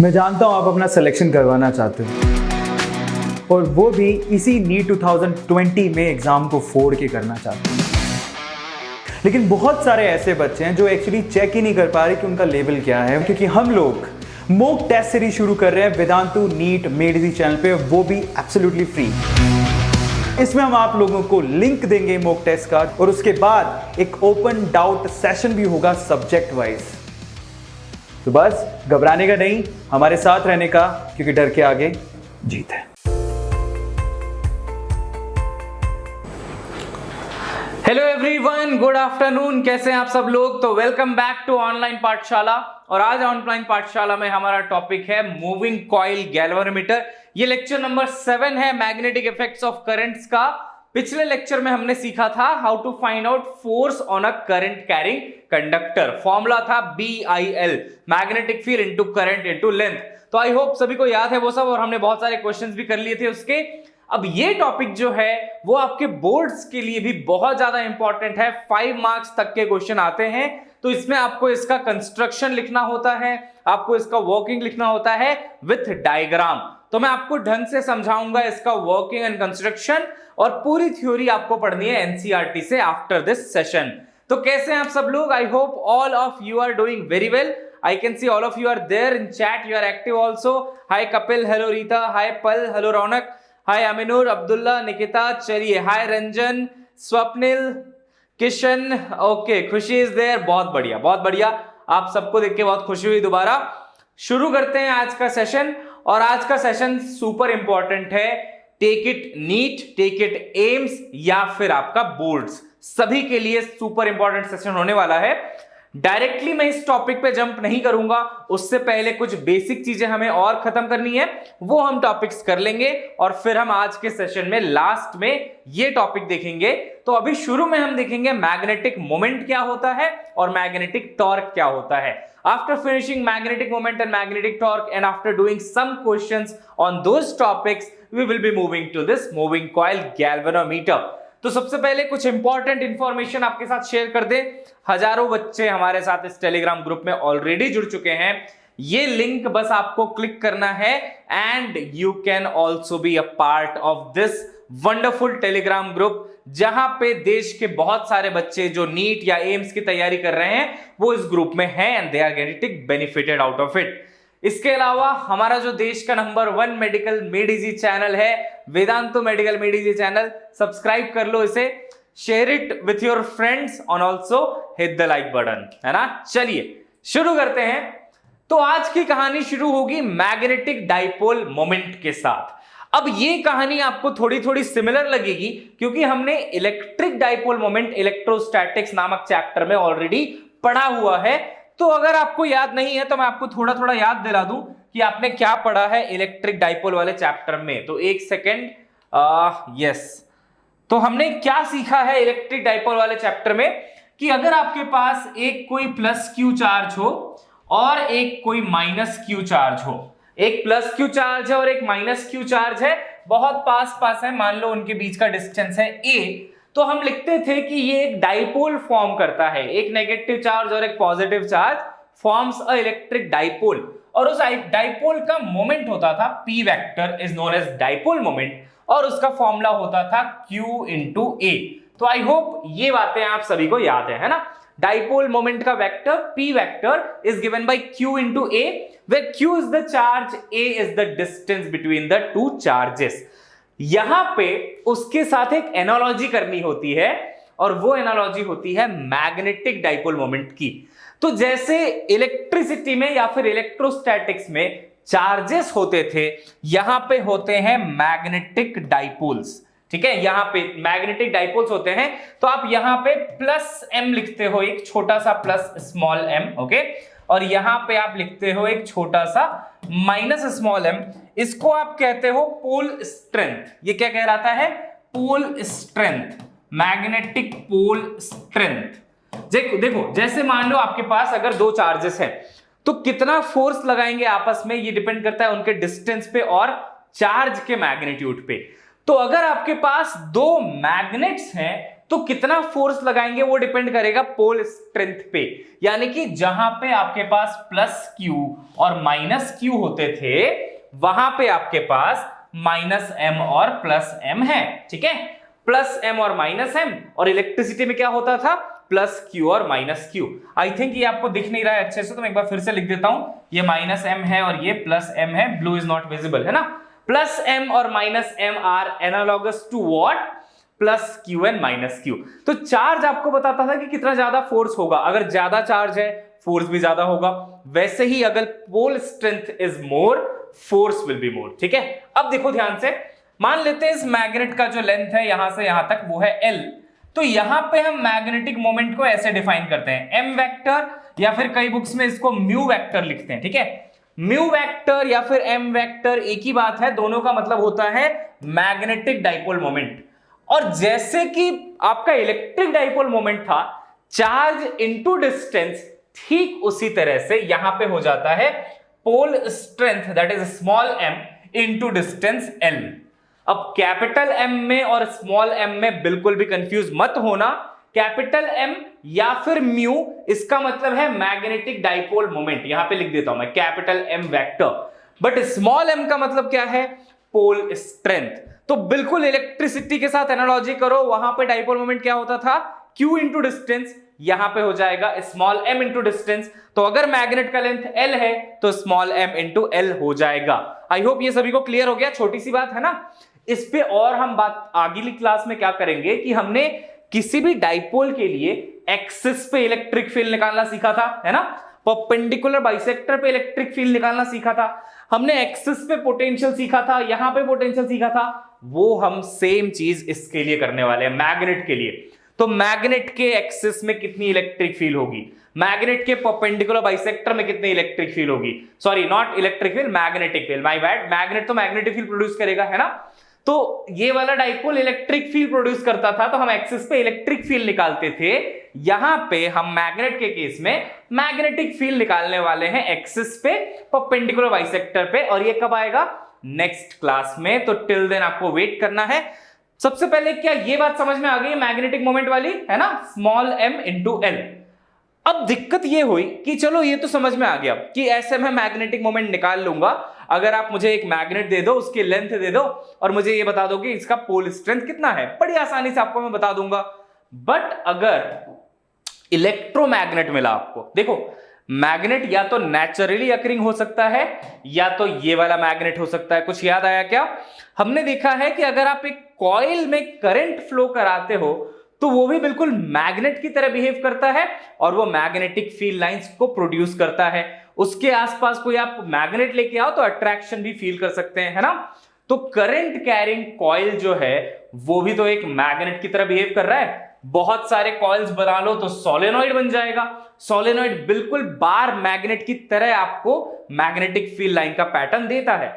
मैं जानता हूं आप अपना सिलेक्शन करवाना चाहते हो और वो भी इसी नीट 2020 में एग्जाम को फोड़ के करना चाहते हैं। लेकिन बहुत सारे ऐसे बच्चे हैं जो एक्चुअली चेक ही नहीं कर पा रहे कि उनका लेवल क्या है, क्योंकि हम लोग मॉक टेस्ट सीरीज शुरू कर रहे हैं Vedantu NEET made easy channel पे, वो भी एब्सोल्युटली फ्री। इसमें हम आप लोगों को लिंक देंगे मॉक टेस्ट का और उसके बाद एक ओपन डाउट सेशन भी होगा सब्जेक्ट वाइज। तो बस घबराने का नहीं, हमारे साथ रहने का, क्योंकि डर के आगे जीत है। Hello everyone, good afternoon. कैसे हैं आप सब लोग? तो वेलकम बैक टू ऑनलाइन पाठशाला। और आज ऑनलाइन पाठशाला में हमारा टॉपिक है मूविंग कॉइल गैल्वेनोमीटर। ये लेक्चर नंबर 7 है मैग्नेटिक इफेक्ट्स ऑफ करंट्स का। पिछले लेक्चर में हमने सीखा था how to find out force on a current carrying conductor. Formula था BIL, magnetic field into current into length. तो आई होप सभी को याद है वो सब, और हमने बहुत सारे क्वेश्चंस भी कर लिए थे उसके। अब ये टॉपिक जो है वो आपके बोर्ड्स के लिए भी बहुत ज्यादा इंपॉर्टेंट है। 5 मार्क्स तक के क्वेश्चन आते हैं, तो इसमें आपको इसका कंस्ट्रक्शन लिखना होता है, आपको इसका वर्किंग लिखना होता है विथ डायग्राम। तो मैं आपको ढंग से समझाऊंगा इसका वर्किंग एंड कंस्ट्रक्शन, और पूरी थ्योरी आपको पढ़नी है NCERT से आफ्टर दिस सेशन। तो कैसे हैं आप सब लोग? I hope all of you are doing very well. I can see all of you are there in chat. You are active also. Hi Kapil, hello Rita, hi Pal, hello Raunak, hi Aminur, Abdullah, Nikita, चलिए hi Ranjan, Swapnil, Kishan, okay, खुशी is there. बहुत बढ़िया, बहुत बढ़िया। आप सबको देख के बहुत खुशी हुई। दोबारा शुरू करते हैं आज का सेशन, और आज का सेशन सुपर इंपॉर्टेंट है। Take it NEET, take it AIIMS या फिर आपका बोर्ड्स, सभी के लिए सुपर इंपॉर्टेंट सेशन होने वाला है। डायरेक्टली मैं इस टॉपिक पे जंप नहीं करूंगा, उससे पहले कुछ बेसिक चीजें हमें और खत्म करनी है, वो हम टॉपिक्स कर लेंगे, और फिर हम आज के सेशन में लास्ट में ये टॉपिक देखेंगे। तो अभी शुरू में हम देखेंगे मैग्नेटिक मोमेंट क्या होता है और मैग्नेटिक टॉर्क क्या होता है। After finishing magnetic moment and magnetic torque and after doing some questions on those topics, we will be moving to this moving coil galvanometer. तो सबसे पहले कुछ इंपॉर्टेंट इंफॉर्मेशन आपके साथ शेयर कर दे। हजारों बच्चे हमारे साथ इस टेलीग्राम ग्रुप में ऑलरेडी जुड़ चुके हैं। ये लिंक बस आपको क्लिक करना है and you can also be a part of this wonderful Telegram group, जहां पे देश के बहुत सारे बच्चे जो नीट या एम्स की तैयारी कर रहे हैं वो इस ग्रुप में हैं and they are getting benefited out of it. इसके अलावा हमारा जो देश का number 1 medical made easy channel है, Vedantu medical made easy channel, subscribe कर लो इसे, share it with your friends और also hit the like button, है ना। चलिए शुरू करते हैं। तो आज की कहानी शुरू होगी मैग्नेटिक डाइपोल मोमेंट के साथ। अब ये कहानी आपको थोड़ी थोड़ी सिमिलर लगेगी, क्योंकि हमने इलेक्ट्रिक डाइपोल मोमेंट इलेक्ट्रोस्टैटिक्स नामक चैप्टर में ऑलरेडी पढ़ा हुआ है। तो अगर आपको याद नहीं है तो मैं आपको थोड़ा थोड़ा याद दिला दूं कि आपने क्या पढ़ा है इलेक्ट्रिक डाइपोल वाले चैप्टर में। तो एक सेकेंड, यस, तो हमने क्या सीखा है इलेक्ट्रिक डाइपोल वाले चैप्टर में, कि अगर आपके पास एक कोई प्लस क्यू चार्ज हो और एक कोई माइनस क्यू चार्ज हो, एक प्लस क्यू चार्ज है और एक माइनस क्यू चार्ज है, बहुत पास पास है, मान लो उनके बीच का डिस्टेंस है a, तो हम लिखते थे कि ये एक डाइपोल फॉर्म करता है। एक नेगेटिव चार्ज और एक positive charge forms a electric dipole, और उस डाइपोल का मोमेंट होता था p vector is known as dipole moment, और उसका फॉर्मूला होता था q इंटू a। तो आई होप ये बातें आप सभी को याद है ना। डाइपोल मोमेंट का vector p vector is given by q into a, where q is the charge, a is the distance between the two charges। यहां पे उसके साथ एक एनालॉजी करनी होती है, और वो एनालॉजी होती है मैग्नेटिक डाइपोल मोमेंट की। तो जैसे इलेक्ट्रिसिटी में या फिर इलेक्ट्रोस्टैटिक्स में चार्जेस होते थे, यहां पे होते हैं मैग्नेटिक डाइपोल्स। ठीक है, यहां पे मैग्नेटिक डाइपोल्स होते हैं। तो आप यहां पे प्लस m लिखते हो, एक छोटा सा प्लस स्मॉल m, ओके, और यहां पे आप लिखते हो एक छोटा सा माइनस स्मॉल m। इसको आप कहते हो पोल स्ट्रेंथ। ये क्या कहलाता है? Pole strength, magnetic pole strength. देखो जैसे मान लो आपके पास अगर दो चार्जेस हैं, तो कितना फोर्स लगाएंगे आपस में, ये डिपेंड करता है उनके डिस्टेंस पे और चार्ज के मैग्नीट्यूड पे। तो अगर आपके पास दो मैग्नेट्स हैं तो कितना फोर्स लगाएंगे वो डिपेंड करेगा पोल स्ट्रेंथ पे। यानी कि जहां पे आपके पास प्लस क्यू और माइनस क्यू होते थे वहां पे आपके पास माइनस एम और प्लस एम है, ठीक है, प्लस एम और माइनस एम। और इलेक्ट्रिसिटी में क्या होता था, प्लस क्यू और माइनस क्यू। आई थिंक ये आपको दिख नहीं रहा है अच्छे से, तो मैं एक बार फिर से लिख देता हूं, ये माइनस एम है और ये प्लस एम है, ब्लू इज नॉट विजिबल, है ना। प्लस एम और minus M are analogous to what, plus Q and minus Q. तो चार्ज आपको बताता था कि कितना ज्यादा फोर्स होगा, अगर ज्यादा चार्ज है फोर्स भी ज्यादा होगा, वैसे ही अगर pole strength is more force will be more, ठीक है। अब देखो ध्यान से, मान लेते हैं इस मैग्नेट का जो लेंथ है यहां से यहां तक वो है L, तो यहां पे हम मैग्नेटिक मोमेंट को ऐसे डिफाइन करते हैं m वेक्टर, या फिर कई बुक्स में इसको म्यू वेक्टर लिखते हैं, ठीक है। म्यू वेक्टर या फिर m वेक्टर एक ही बात है, दोनों का मतलब होता है मैग्नेटिक डाइपोल मोमेंट। और जैसे कि आपका इलेक्ट्रिक डाइपोल मोमेंट था चार्ज इनटू डिस्टेंस, ठीक उसी तरह से यहां पे हो जाता है pole strength that is small m into distance L। अब कैपिटल M में और स्मॉल m में बिल्कुल भी कंफ्यूज मत होना, कैपिटल M या फिर म्यू इसका मतलब है मैग्नेटिक डाइपोल मोमेंट, यहां पे लिख देता हूं मैं capital M vector, but small m का मतलब क्या है, पोल स्ट्रेंथ। तो बिल्कुल इलेक्ट्रिसिटी के साथ एनालॉजी करो, वहां पे डाइपोल मोमेंट क्या होता था, Q इंटू डिस्टेंस, यहां पे हो जाएगा स्मॉल m इंटू डिस्टेंस। तो अगर मैग्नेट का लेंथ L है तो स्मॉल m इंटू L हो जाएगा। आई होप ये सभी को क्लियर हो गया, छोटी सी बात है ना। इस पे और हम बात अगली क्लास में क्या करेंगे कि हमने किसी भी डाइपोल के लिए एक्सिस पे इलेक्ट्रिक फील्ड निकालना सीखा था, है ना, परपेंडिकुलर बाइसेक्टर पे इलेक्ट्रिक फील्ड निकालना सीखा था, हमने एक्सिस पे पोटेंशियल सीखा था, यहां पे पोटेंशियल सीखा था, वो हम सेम चीज इसके लिए करने वाले हैं, मैग्नेट के लिए। तो मैग्नेट के एक्सिस में कितनी इलेक्ट्रिक फील्ड होगी, मैग्नेट के परपेंडिकुलर बाइसेक्टर में कितनी इलेक्ट्रिक फील्ड होगी, sorry not electric field, magnetic field, my bad, magnet तो मैग्नेटिक फील्ड प्रोड्यूस करेगा, है ना। तो ये वाला डाइपोल इलेक्ट्रिक फील्ड प्रोड्यूस करता था, तो हम एक्सिस पे इलेक्ट्रिक फील्ड निकालते थे, यहां पे हम मैग्नेट के केस में मैग्नेटिक फील्ड निकालने वाले हैं एक्सिस पे परपेंडिकुलर बाइसेक्टर पे। और ये कब आएगा, नेक्स्ट क्लास में, तो टिल देन आपको वेट करना है। सबसे पहले क्या ये बात समझ में आ गई मैग्नेटिक मोमेंट वाली, है ना, स्मॉल m इंटू L। अब दिक्कत ये हुई कि चलो ये तो समझ में आ गया कि ऐसे मैं मैग्नेटिक मोमेंट निकाल लूंगा, अगर आप मुझे एक मैग्नेट दे दो, उसकी लेंथ दे दो और मुझे ये बता दो कि इसका पोल स्ट्रेंथ कितना है, बड़ी आसानी से आपको मैं बता दूंगा। बट अगर इलेक्ट्रोमैग्नेट मिला आपको, देखो मैग्नेट या तो नेचुरली अकरिंग हो सकता है या तो ये वाला मैग्नेट हो सकता है। कुछ याद आया क्या, हमने देखा है कि अगर आप एक कॉइल में करंट फ्लो कराते हो तो वो भी बिल्कुल मैग्नेट की तरह बिहेव करता है और वो मैग्नेटिक फील्ड लाइंस को प्रोड्यूस करता है। उसके आसपास कोई आप मैग्नेट लेके आओ तो अट्रैक्शन भी फील कर सकते हैं, है ना। तो करंट कैरिंग कॉइल जो है वो भी तो एक मैग्नेट की तरह बिहेव कर रहा है। बहुत सारे कॉइल्स बना लो तो सोलेनॉइड बन जाएगा, सोलेनॉइड बिल्कुल बार मैग्नेट की तरह आपको मैग्नेटिक फील्ड लाइन का पैटर्न देता है।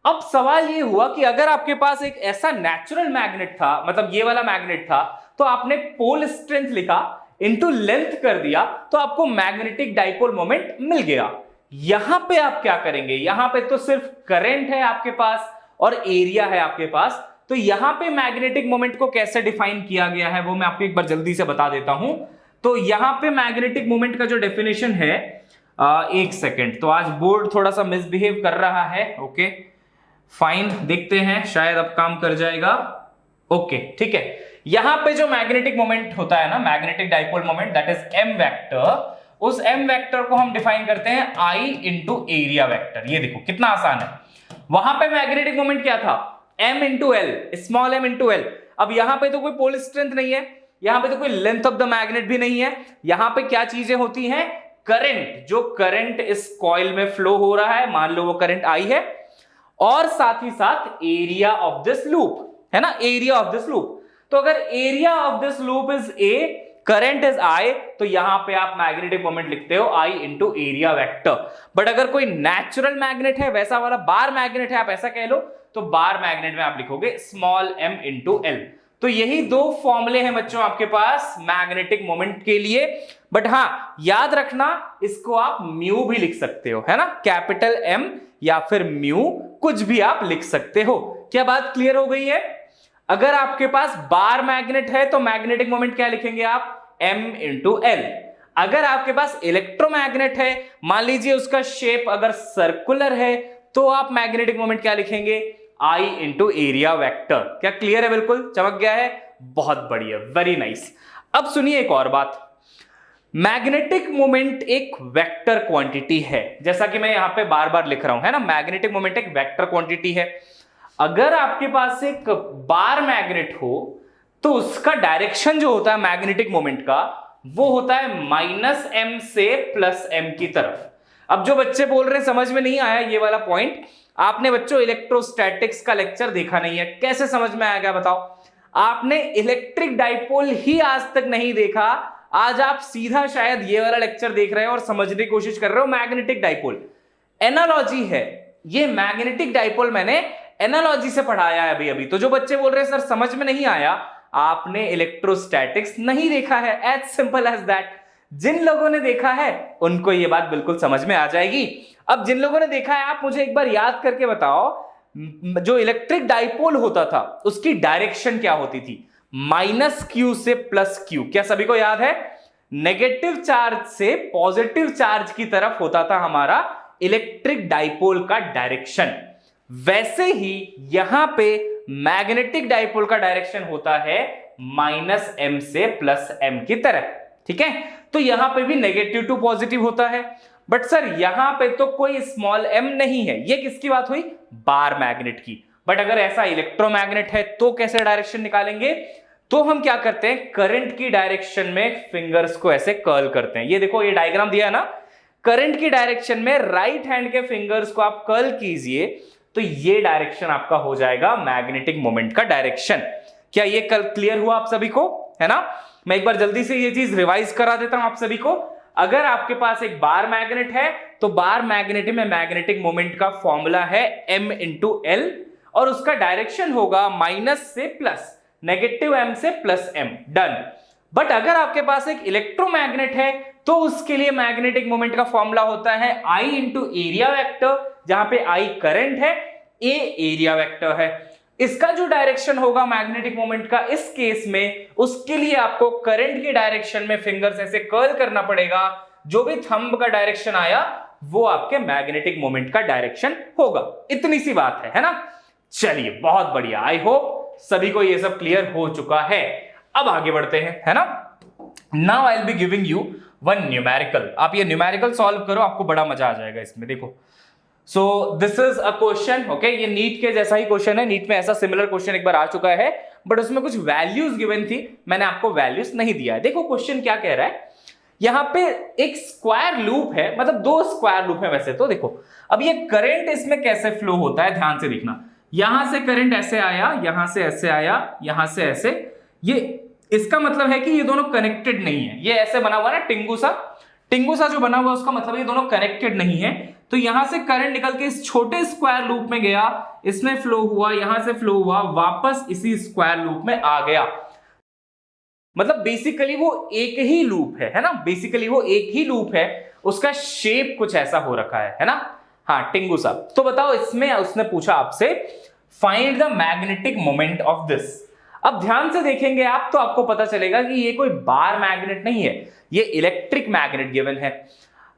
अब सवाल ये हुआ कि अगर आपके पास एक ऐसा नेचुरल मैग्नेट था, मतलब ये वाला मैग्नेट था, तो आपने पोल स्ट्रेंथ लिखा इनटू लेंथ कर दिया तो आपको मैग्नेटिक डाइपोल मोमेंट मिल गया। यहां पे आप क्या करेंगे, यहां पे तो सिर्फ करंट है आपके पास और एरिया है आपके पास, तो यहां पे मैग्नेटिक मोमेंट को कैसे डिफाइन किया गया है वो मैं आपको एक बार जल्दी से बता देता हूं। तो यहां पे मैग्नेटिक मोमेंट का जो डेफिनेशन है, एक सेकेंड, तो आज बोर्ड थोड़ा सा मिसबिहेव कर रहा है, ओके फाइन, देखते हैं शायद अब काम कर जाएगा। ओके ठीक है, यहां पे जो मैग्नेटिक मोमेंट होता है ना, magnetic dipole moment that is m vector, उस m वेक्टर को हम डिफाइन करते हैं I इंटू एरिया वेक्टर। ये देखो कितना आसान है, वहां पे मैग्नेटिक मोमेंट क्या था, m into L, small m into L। अब यहां पे तो कोई पोल स्ट्रेंथ नहीं है, यहां पे तो कोई लेंथ ऑफ द मैग्नेट भी नहीं है, यहां पे क्या चीजें होती हैं, करंट, जो करंट इस कॉइल में फ्लो हो रहा है, मान लो वो करंट I है, और साथ ही साथ एरिया ऑफ दिस लूप, है ना, एरिया ऑफ दिस लूप। तो अगर area of this loop is A, current is I, तो यहां पे आप मैग्नेटिक मोमेंट लिखते हो I into area vector. But अगर कोई नेचुरल मैग्नेट है, वैसा वाला बार मैग्नेट है, आप ऐसा कह लो, तो बार मैग्नेट में आप लिखोगे स्मॉल m इंटू L। तो यही दो फॉर्मूले हैं बच्चों आपके पास मैग्नेटिक मोमेंट के लिए। बट हां याद रखना, इसको आप म्यू भी लिख सकते हो, है ना, कैपिटल M या फिर म्यू, कुछ भी आप लिख सकते हो। क्या बात क्लियर हो गई है? अगर आपके पास बार मैग्नेट है तो मैग्नेटिक मोमेंट क्या लिखेंगे आप, m इंटू एल। अगर आपके पास इलेक्ट्रोमैग्नेट है, मान लीजिए उसका शेप अगर सर्कुलर है, तो आप मैग्नेटिक मोमेंट क्या लिखेंगे, I इंटू एरिया वेक्टर। क्या क्लियर है, बिल्कुल चमक गया है, बहुत बढ़िया, वेरी नाइस। अब सुनिए एक और बात, मैग्नेटिक मोमेंट एक वेक्टर क्वांटिटी है, जैसा कि मैं यहां पे बार बार लिख रहा हूं, है ना, मैग्नेटिक मोमेंट एक वेक्टर क्वांटिटी है। अगर आपके पास एक बार मैग्नेट हो तो उसका डायरेक्शन जो होता है मैग्नेटिक मोमेंट का, वो होता है -m से +m की तरफ। अब जो बच्चे बोल रहे हैं समझ में नहीं आया ये वाला पॉइंट, आपने बच्चों इलेक्ट्रोस्टैटिक्स का लेक्चर देखा नहीं है, कैसे समझ में आएगा बताओ। आपने इलेक्ट्रिक डाइपोल ही आज तक नहीं देखा, आज आप सीधा शायद ये वाला लेक्चर देख रहे हैं और समझने की कोशिश कर रहे हो। मैग्नेटिक डाइपोल एनालॉजी है, ये मैग्नेटिक डाइपोल मैंने एनालॉजी से पढ़ाया है अभी अभी। तो जो बच्चे बोल रहे हैं सर समझ में नहीं आया, आपने इलेक्ट्रोस्टैटिक्स नहीं देखा है, एज सिंपल एज दैट। जिन लोगों ने देखा है उनको ये बात बिल्कुल समझ में आ जाएगी। अब जिन लोगों ने देखा है, आप मुझे एक बार याद करके बताओ, जो इलेक्ट्रिक डाइपोल होता था उसकी डायरेक्शन क्या होती थी, -q से +q। क्या सभी को याद है, नेगेटिव चार्ज से पॉजिटिव चार्ज की तरफ होता था हमारा इलेक्ट्रिक डाइपोल का डायरेक्शन। वैसे ही यहां पे मैग्नेटिक डाइपोल का डायरेक्शन होता है -m से +m की तरह, ठीक है। तो यहां पे भी नेगेटिव टू पॉजिटिव होता है, बट सर यहां पे तो कोई स्मॉल m नहीं है, ये किसकी बात हुई, बार मैग्नेट की। बट अगर ऐसा इलेक्ट्रोमैग्नेट है तो कैसे डायरेक्शन निकालेंगे, तो हम क्या करते हैं, करंट की डायरेक्शन में फिंगर्स को ऐसे कर्ल करते हैं। ये देखो ये डायग्राम दिया है ना, करंट की डायरेक्शन में राइट हैंड के फिंगर्स को आप कर्ल कीजिए तो ये डायरेक्शन आपका हो जाएगा मैग्नेटिक मोमेंट का डायरेक्शन। क्या ये कल क्लियर हुआ आप सभी को, है ना। मैं एक बार जल्दी से ये चीज रिवाइज करा देता हूं आप सभी को। अगर आपके पास एक बार मैग्नेट है तो बार मैग्नेट में मैग्नेटिक मोमेंट का फॉर्मूला है m इंटू एल, और उसका डायरेक्शन होगा माइनस से प्लस, नेगेटिव m से +m, डन। बट अगर आपके पास एक इलेक्ट्रोमैग्नेट है तो उसके लिए मैग्नेटिक मोमेंट का फॉर्मूला होता है I इंटू एरिया वेक्टर, जहां पे I करंट है, A एरिया वेक्टर है। इसका जो डायरेक्शन होगा मैग्नेटिक मोमेंट का इस केस में, उसके लिए आपको करंट की डायरेक्शन में फिंगर्स ऐसे कर्ल करना पड़ेगा। जो भी थंब का डायरेक्शन आया वो आपके मैग्नेटिक मोमेंट का डायरेक्शन होगा। इतनी सी बात है ना। चलिए बहुत बढ़िया, आई होप सभी को ये सब क्लियर हो चुका है। अब आगे बढ़ते हैं, है ना। Now I will be giving you one numerical. आप ये न्यूमेरिकल सॉल्व करो, आपको बड़ा मजा आ जाएगा इसमें। देखो, so this is a question, okay. ये नीट के जैसा ही क्वेश्चन है, नीट में ऐसा सिमिलर क्वेश्चन एक बार आ चुका है, बट उसमें कुछ वैल्यूज गिवन थी, मैंने आपको वैल्यूज नहीं दिया है। देखो क्वेश्चन क्या कह रहा है, यहां पे एक स्क्वायर लूप है, मतलब दो स्क्वायर लूप है वैसे तो। देखो अब ये करंट इसमें कैसे फ्लो होता है, ध्यान से देखना। यहां से करंट ऐसे आया, यहां से ऐसे आया, यहां से ऐसे, ये इसका मतलब है कि ये दोनों कनेक्टेड नहीं है। ये ऐसे बना हुआ ना टिंगू सा जो बना हुआ, उसका मतलब ये दोनों कनेक्टेड नहीं है। तो यहां से करंट निकल के इस छोटे स्क्वायर लूप में गया, इसमें फ्लो हुआ, यहां से फ्लो हुआ, वापस इसी स्क्वायर लूप में आ गया। मतलब बेसिकली वो एक ही लूप है ना, बेसिकली वो एक ही लूप है, उसका शेप कुछ ऐसा हो रखा है ना। हाँ, टिंगू सा। तो बताओ इसमें उसने पूछा आपसे find the magnetic moment of this. अब ध्यान से देखेंगे आप तो आपको पता चलेगा कि ये कोई बार मैग्नेट नहीं है, ये इलेक्ट्रिक मैग्नेट गिवन है।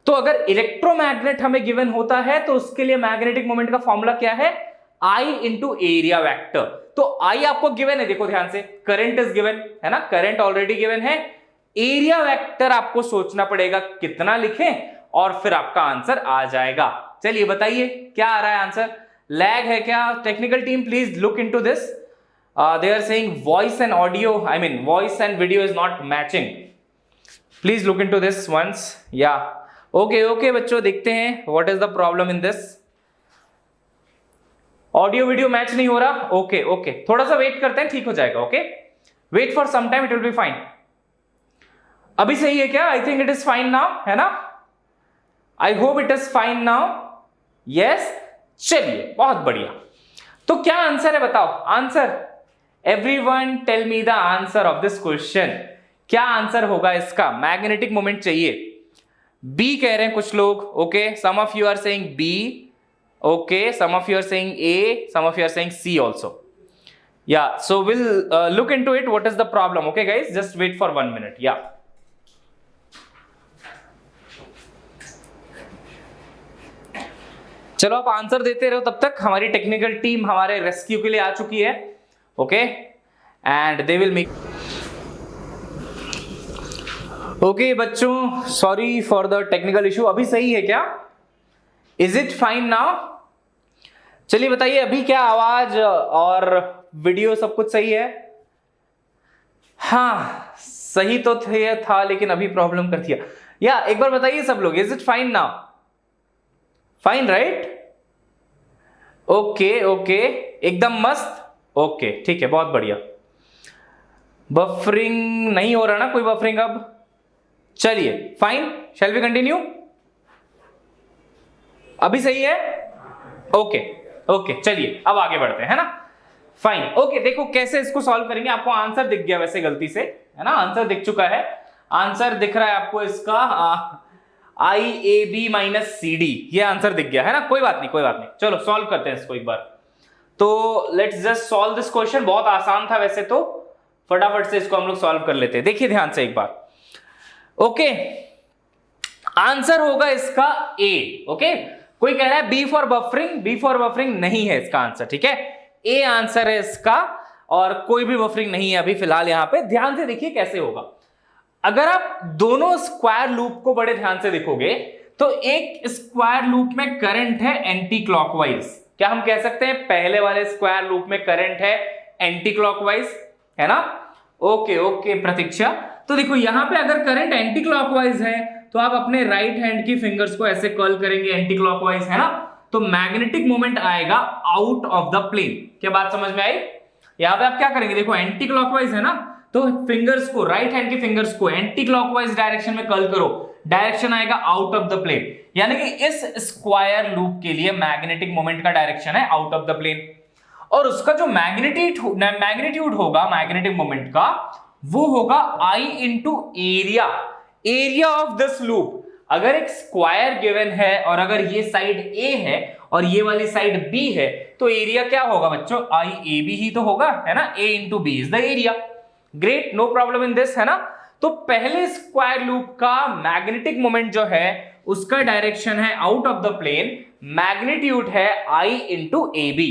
तो अगर इलेक्ट्रोमैग्नेट हमें गिवन होता है तो उसके लिए मैग्नेटिक मोमेंट का फॉर्मूला क्या है, I इंटू एरिया वेक्टर। तो I आपको गिवन है, देखो ध्यान से, करंट इज गिवन है ना, करंट ऑलरेडी गिवन है। एरिया वेक्टर आपको सोचना पड़ेगा कितना लिखें और फिर आपका आंसर आ जाएगा। चलिए बताइए क्या आ रहा है आंसर। लैग है क्या? Technical team please look into this. They are saying voice and audio, I mean voice and video is not matching. Please look into this once. Yeah. Okay बच्चों, देखते हैं what is the problem in this. Audio video match नहीं हो रहा। Okay थोड़ा सा wait करते हैं, ठीक हो जाएगा। Okay, wait for some time, it will be fine. अभी सही है क्या? I think it is fine now, है ना। I hope it is fine now. Yes, चलिए बहुत बढ़िया। तो क्या आंसर है बताओ, answer. Everyone tell me the answer of this question. क्या आंसर होगा इसका? मैग्नेटिक मोमेंट चाहिए। बी कह रहे हैं कुछ लोग। Okay, some of you are saying B, okay, some of you are saying A, some of you are saying C also. Yeah, so we'll look into it. What is the problem? Okay, guys, just wait for 1 minute. Yeah. चलो आप answer देते रहो, तब तक हमारी technical team हमारे rescue के लिए आ चुकी है. Okay, and they will make. Okay बच्चों, sorry for the technical issue. अभी सही है क्या? Is it fine now? चलिए बताइए, अभी क्या आवाज और वीडियो सब कुछ सही है? हाँ, सही तो था लेकिन अभी प्रॉब्लम कर दिया. या एक बार बताइए सब लोग, is it fine now? Fine right? Okay okay, एकदम मस्त. ओके ठीक है, बहुत बढ़िया. बफरिंग नहीं हो रहा ना कोई बफरिंग अब? चलिए फाइन, शैल वी कंटिन्यू? अभी सही है? ओके ओके, चलिए अब आगे बढ़ते हैं, है ना? फाइन. ओके, देखो कैसे इसको सॉल्व करेंगे. आपको आंसर दिख गया वैसे गलती से, है ना? आंसर दिख चुका है. आंसर दिख रहा है आपको इसका IAB माइनस CD. ये आंसर दिख गया है ना? कोई बात नहीं, कोई बात नहीं. चलो सॉल्व करते हैं इसको एक बार. तो let's just solve this question. बहुत आसान था वैसे तो, फटाफट से इसको हम लोग सॉल्व कर लेते हैं. देखिए ध्यान से एक बार. ओके, आंसर होगा इसका A. ओके, कोई कह रहा है B for buffering. B for buffering नहीं है इसका आंसर, ठीक है? A आंसर है इसका, और कोई भी बफरिंग नहीं है अभी फिलहाल. यहां पे ध्यान से देखिए कैसे होगा. अगर आप दोनों स्क्वायर लूप को बड़े ध्यान से देखोगे तो एक स्क्वायर लूप में करंट है एंटी क्लॉकवाइज. क्या हम कह सकते हैं पहले वाले स्क्वायर लूप में करंट है एंटी क्लॉकवाइज, है ना? ओके ओके प्रतीक्षा. तो देखो यहां पे अगर करंट एंटी क्लॉकवाइज है तो आप अपने राइट हैंड की फिंगर्स को ऐसे कर्ल करेंगे एंटी क्लॉकवाइज, है ना? तो मैग्नेटिक मोमेंट आएगा आउट ऑफ द प्लेन. क्या बात समझ में आई? यहां पे आप क्या करेंगे, देखो एंटी क्लॉकवाइज है ना, तो फिंगर्स को, राइट हैंड की फिंगर्स को एंटी क्लॉकवाइज डायरेक्शन में कर्ल करो. डायरेक्शन आएगा आउट ऑफ द प्लेन. यानी कि इस स्क्वायर लूप के लिए मैग्नेटिक मोमेंट का डायरेक्शन है आउट ऑफ द प्लेन. और उसका जो मैग्नीट्यूड होगा मैग्नेटिक मोमेंट का, वो होगा I into area. Area of this loop. अगर एक स्क्वायर गिवन है और अगर ये साइड A है और ये वाली साइड B है, तो एरिया क्या होगा बच्चों? IAB ही तो होगा, है ना? A into B is the area. Great, no problem in this, है ना? तो पहले स्क्वायर लूप का मैग्नेटिक मोमेंट जो है उसका डायरेक्शन है out of the plane, magnitude है I इंटू AB.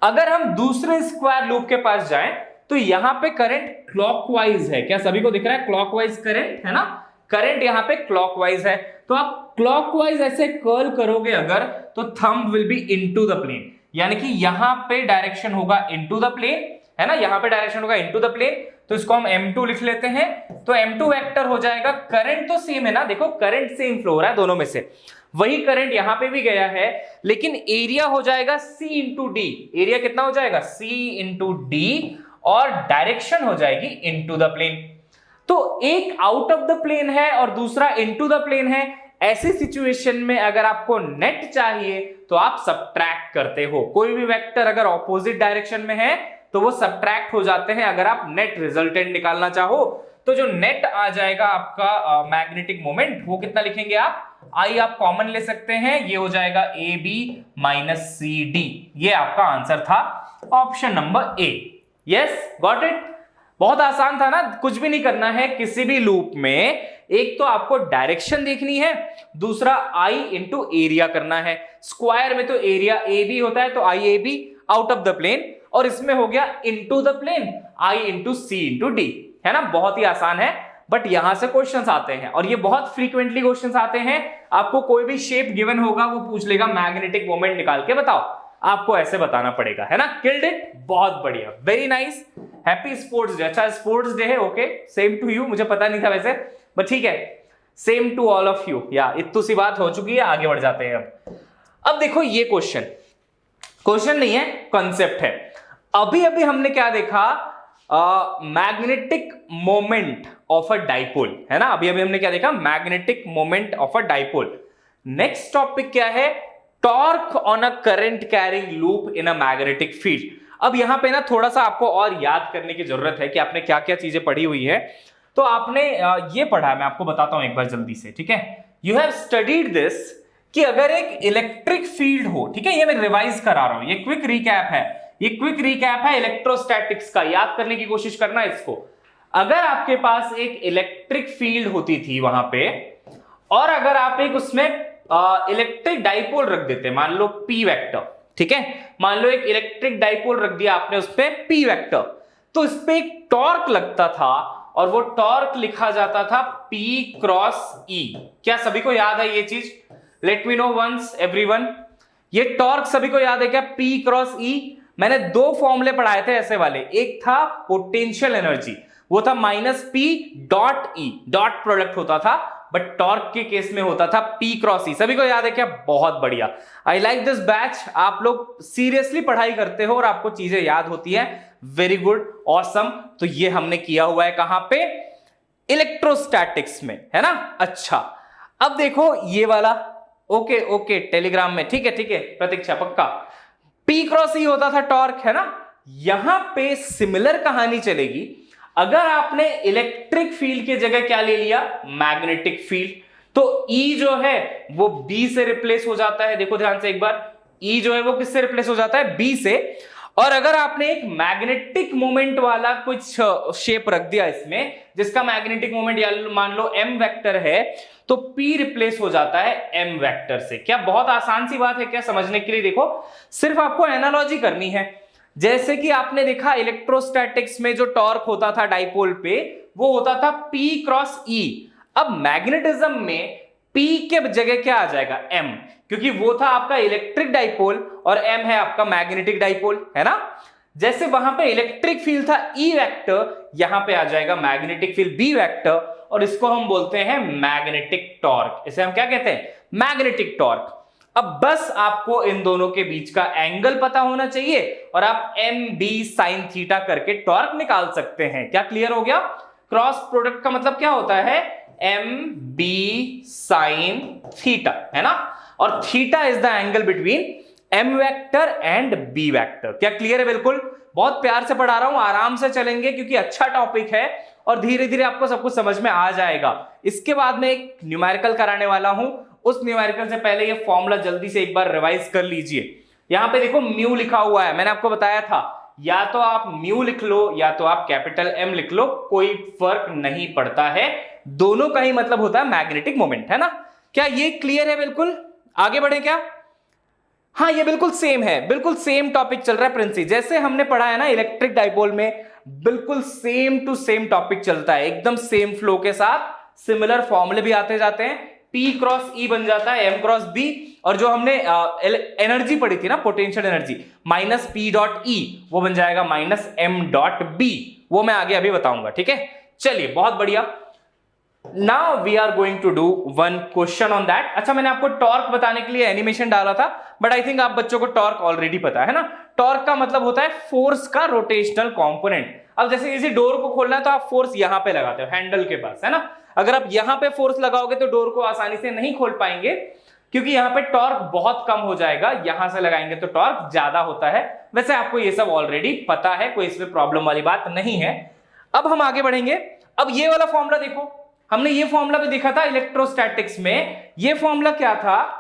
अगर हम दूसरे स्क्वायर लूप के पास जाएं तो यहां पे करंट क्लॉकवाइज है. क्या सभी को दिख रहा है? क्लॉकवाइज करंट, है ना? करंट यहां पे क्लॉकवाइज है. तो आप क्लॉकवाइज ऐसे कर्ल करोगे अगर, तो thumb will be into the plane. यानी कि यहां पे डायरेक्शन होगा इनटू द प्लेन, है ना? यहां पे डायरेक्शन होगा इनटू द प्लेन. तो इसको हम M2 लिख लेते हैं. तो M2 वेक्टर हो जाएगा, करंट तो सेम है ना, देखो करंट सेम फ्लो हो रहा है दोनों में से, वही करंट यहां पे भी गया है, लेकिन एरिया हो जाएगा C इंटू डी. एरिया कितना हो जाएगा? C इंटू डी, और डायरेक्शन हो जाएगी इनटू द प्लेन. तो एक आउट ऑफ द प्लेन है और दूसरा इनटू द प्लेन है. ऐसी सिचुएशन में अगर आपको नेट चाहिए तो आप सबट्रैक्ट करते हो. कोई भी वेक्टर अगर ऑपोजिट डायरेक्शन में है तो वो सबट्रैक्ट हो जाते हैं. अगर आप नेट रिजल्टेंट निकालना चाहो तो जो नेट आ जाएगा आपका मैग्नेटिक मोमेंट, वो कितना लिखेंगे आप? I आप कॉमन ले सकते हैं, ये हो जाएगा AB माइनस CD. ये आपका आंसर था option number A. Yes, got it? बहुत आसान था ना? कुछ भी नहीं करना है. किसी भी लूप में एक तो आपको डायरेक्शन देखनी है, दूसरा I इंटू एरिया करना है. स्क्वायर में तो एरिया AB होता है, तो IAB out of the plane, और इसमें हो गया into the plane I into C into D, है ना? बहुत ही आसान है. बट यहां से क्वेश्चंस आते हैं और ये बहुत फ्रीक्वेंटली क्वेश्चंस आते हैं. आपको कोई भी शेप गिवन होगा, वो पूछ लेगा मैग्नेटिक मोमेंट निकाल के बताओ. आपको ऐसे बताना पड़ेगा, है ना? किल्ड इट, बहुत बढ़िया, very nice. Happy sports day. अच्छा स्पोर्ट्स डे है, ओके, सेम टू यू. मुझे पता नहीं था वैसे, बट ठीक है, same to all of you. या इतनी सी बात हो चुकी है, आगे बढ़ जाते हैं. अब देखो ये क्वेश्चन नहीं है, कॉन्सेप्ट है. अभी अभी हमने क्या देखा? Magnetic moment of a dipole, है ना? अभी अभी हमने क्या देखा? Magnetic moment of a dipole. Next topic क्या है? Torque on a current carrying loop in a magnetic field. अब यहां पे ना थोड़ा सा आपको और याद करने की जरूरत है कि आपने क्या क्या चीजें पढ़ी हुई है. तो आपने ये पढ़ा है, मैं आपको बताता हूं एक बार जल्दी से, ठीक है? यू हैव स्टडीड दिस कि अगर एक इलेक्ट्रिक फील्ड हो, ठीक है, ये मैं रिवाइज करा रहा हूं, ये क्विक रिकैप है. ये क्विक रिकैप है इलेक्ट्रोस्टैटिक्स का, याद करने की कोशिश करना इसको। अगर आपके पास एक इलेक्ट्रिक फील्ड होती थी वहां पे, और अगर आप एक उसमें इलेक्ट्रिक डाइपोल रख देते, मान लो पी वेक्टर, ठीक है, मान लो एक इलेक्ट्रिक डाइपोल रख दिया आपने उस पे पी वेक्टर, तो इस पे एक टॉर्क लगता था और वो टॉर्क लिखा जाता था P क्रॉस E। क्या सभी को याद है ये चीज? Let me know once everyone, ये टॉर्क सभी को याद है क्या? P cross E। मैंने दो फॉर्मूले पढ़ाए थे ऐसे वाले, एक था पोटेंशियल एनर्जी, वो था -P dot E, dot product होता था, बट टॉर्क के केस में होता था P क्रॉस E। सभी को याद है क्या? बहुत बढ़िया, आई लाइक दिस बैच। आप लोग सीरियसली पढ़ाई करते हो और आपको चीजें याद होती है, वेरी गुड, ऑसम। तो ये हमने किया हुआ है कहां पे? इलेक्ट्रोस्टैटिक्स में, है ना। अच्छा, अब देखो ये वाला, ओके ओके, टेलीग्राम में, ठीक है प्रतीक्षा, पक्का। P क्रॉस E होता था टॉर्क, है ना। यहां पे सिमिलर कहानी चलेगी। अगर आपने इलेक्ट्रिक फील्ड की जगह क्या ले लिया? मैग्नेटिक फील्ड, तो E जो है वो B से रिप्लेस हो जाता है। देखो ध्यान से एक बार, E जो है वो किससे रिप्लेस हो जाता है? B से। और अगर आपने एक मैग्नेटिक मोमेंट वाला कुछ शेप रख दिया इसमें, जिसका मैग्नेटिक मोमेंट या मान लो m वेक्टर है, तो P रिप्लेस हो जाता है m वेक्टर से। क्या बहुत आसान सी बात है क्या समझने के लिए? देखो सिर्फ आपको एनालॉजी करनी है। जैसे कि आपने देखा इलेक्ट्रोस्टैटिक्स में जो टॉर्क होता था डाइपोल पे, वो होता था P क्रॉस E। अब मैग्नेटिज्म में P के जगह क्या आ जाएगा? M, क्योंकि वो था आपका इलेक्ट्रिक डाइपोल और M है आपका मैग्नेटिक डाइपोल, है ना। जैसे वहां पे इलेक्ट्रिक फील्ड था E वेक्टर, यहां पे आ जाएगा मैग्नेटिक फील्ड B वेक्टर, और इसको हम बोलते हैं मैग्नेटिक टॉर्क। इसे हम क्या कहते हैं? Magnetic torque. अब बस आपको इन दोनों के बीच का एंगल पता होना चाहिए और आप MB sin थीटा करके टॉर्क निकाल सकते हैं। क्या क्लियर हो गया? क्रॉस प्रोडक्ट का मतलब क्या होता है? MB sin थीटा, है ना। और theta is the angle between M vector and B vector. क्या क्लियर है? बिल्कुल, बहुत प्यार से पढ़ा रहा हूं, आराम से चलेंगे क्योंकि अच्छा टॉपिक है और धीरे धीरे आपको सब कुछ समझ में आ जाएगा। इसके बाद मैं एक न्यूमेरिकल कराने वाला हूं, उस न्यूमेरिकल से पहले ये फॉर्मूला जल्दी से एक बार रिवाइज कर लीजिए। यहां पे देखो म्यू लिखा हुआ है, मैंने आपको बताया था या तो आप म्यू लिख लो या तो आप कैपिटल M लिख लो, कोई फर्क नहीं पड़ता है, दोनों का ही मतलब होता है मैग्नेटिक मोमेंट, है ना। क्या ये क्लियर है? बिल्कुल, आगे बढ़े क्या? हाँ, ये बिल्कुल सेम है, बिल्कुल सेम टॉपिक चल रहा है प्रिंसी, जैसे हमने पढ़ा है ना इलेक्ट्रिक डाइपोल में, बिल्कुल सेम टू सेम टॉपिक चलता है, एकदम सेम फ्लो के साथ। सिमिलर फॉर्मूले भी आते जाते हैं, P क्रॉस E बन जाता है M क्रॉस B, और जो हमने एनर्जी पढ़ी थी ना, potential energy, -P dot E, वो बन जाएगा -M डॉट B। वो मैं आगे अभी बताऊंगा, ठीक है। चलिए, बहुत बढ़िया। Now we are going to do one question on that. अच्छा, मैंने आपको टॉर्क बताने के लिए एनिमेशन डाला था, बट आई थिंक आप बच्चों को टॉर्क ऑलरेडी पता है ना। टॉर्क का मतलब होता है फोर्स का रोटेशनल कंपोनेंट। अब जैसे किसी डोर को खोलना है तो आप फोर्स यहां पे लगाते हो, हैंडल के पास, है ना। अगर आप यहां पे फोर्स लगाओगे तो डोर को आसानी से नहीं खोल पाएंगे, क्योंकि यहां पे टॉर्क बहुत कम हो जाएगा, यहां से लगाएंगे तो टॉर्क ज्यादा होता है। वैसे आपको ये सब ऑलरेडी पता है, कोई इसमें प्रॉब्लम वाली बात नहीं है। अब हम आगे बढ़ेंगे। अब ये वाला फॉर्मूला देखो, हमने ये फॉर्मूला भी देखा था इलेक्ट्रोस्टैटिक्स में। ये फॉर्मूला क्या था?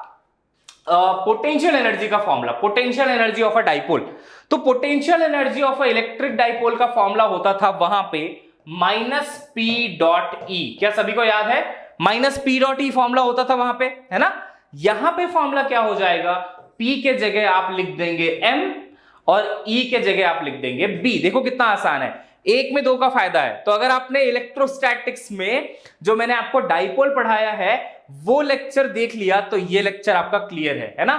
पोटेंशियल एनर्जी का formula, potential energy of a dipole. तो potential energy of a electric dipole का फॉर्मूला होता था वहां पे -P डॉट E। क्या सभी को याद है? -P डॉट E फॉर्मूला होता था वहां पे, है ना। यहां पे फॉर्मूला क्या हो जाएगा? P के जगह आप लिख देंगे M और E के जगह आप लिख देंगे B। देखो कितना आसान है, एक में दो का फायदा है। तो अगर आपने इलेक्ट्रोस्टैटिक्स में जो मैंने आपको डाइपोल पढ़ाया है वो लेक्चर देख लिया तो ये लेक्चर आपका क्लियर है ना।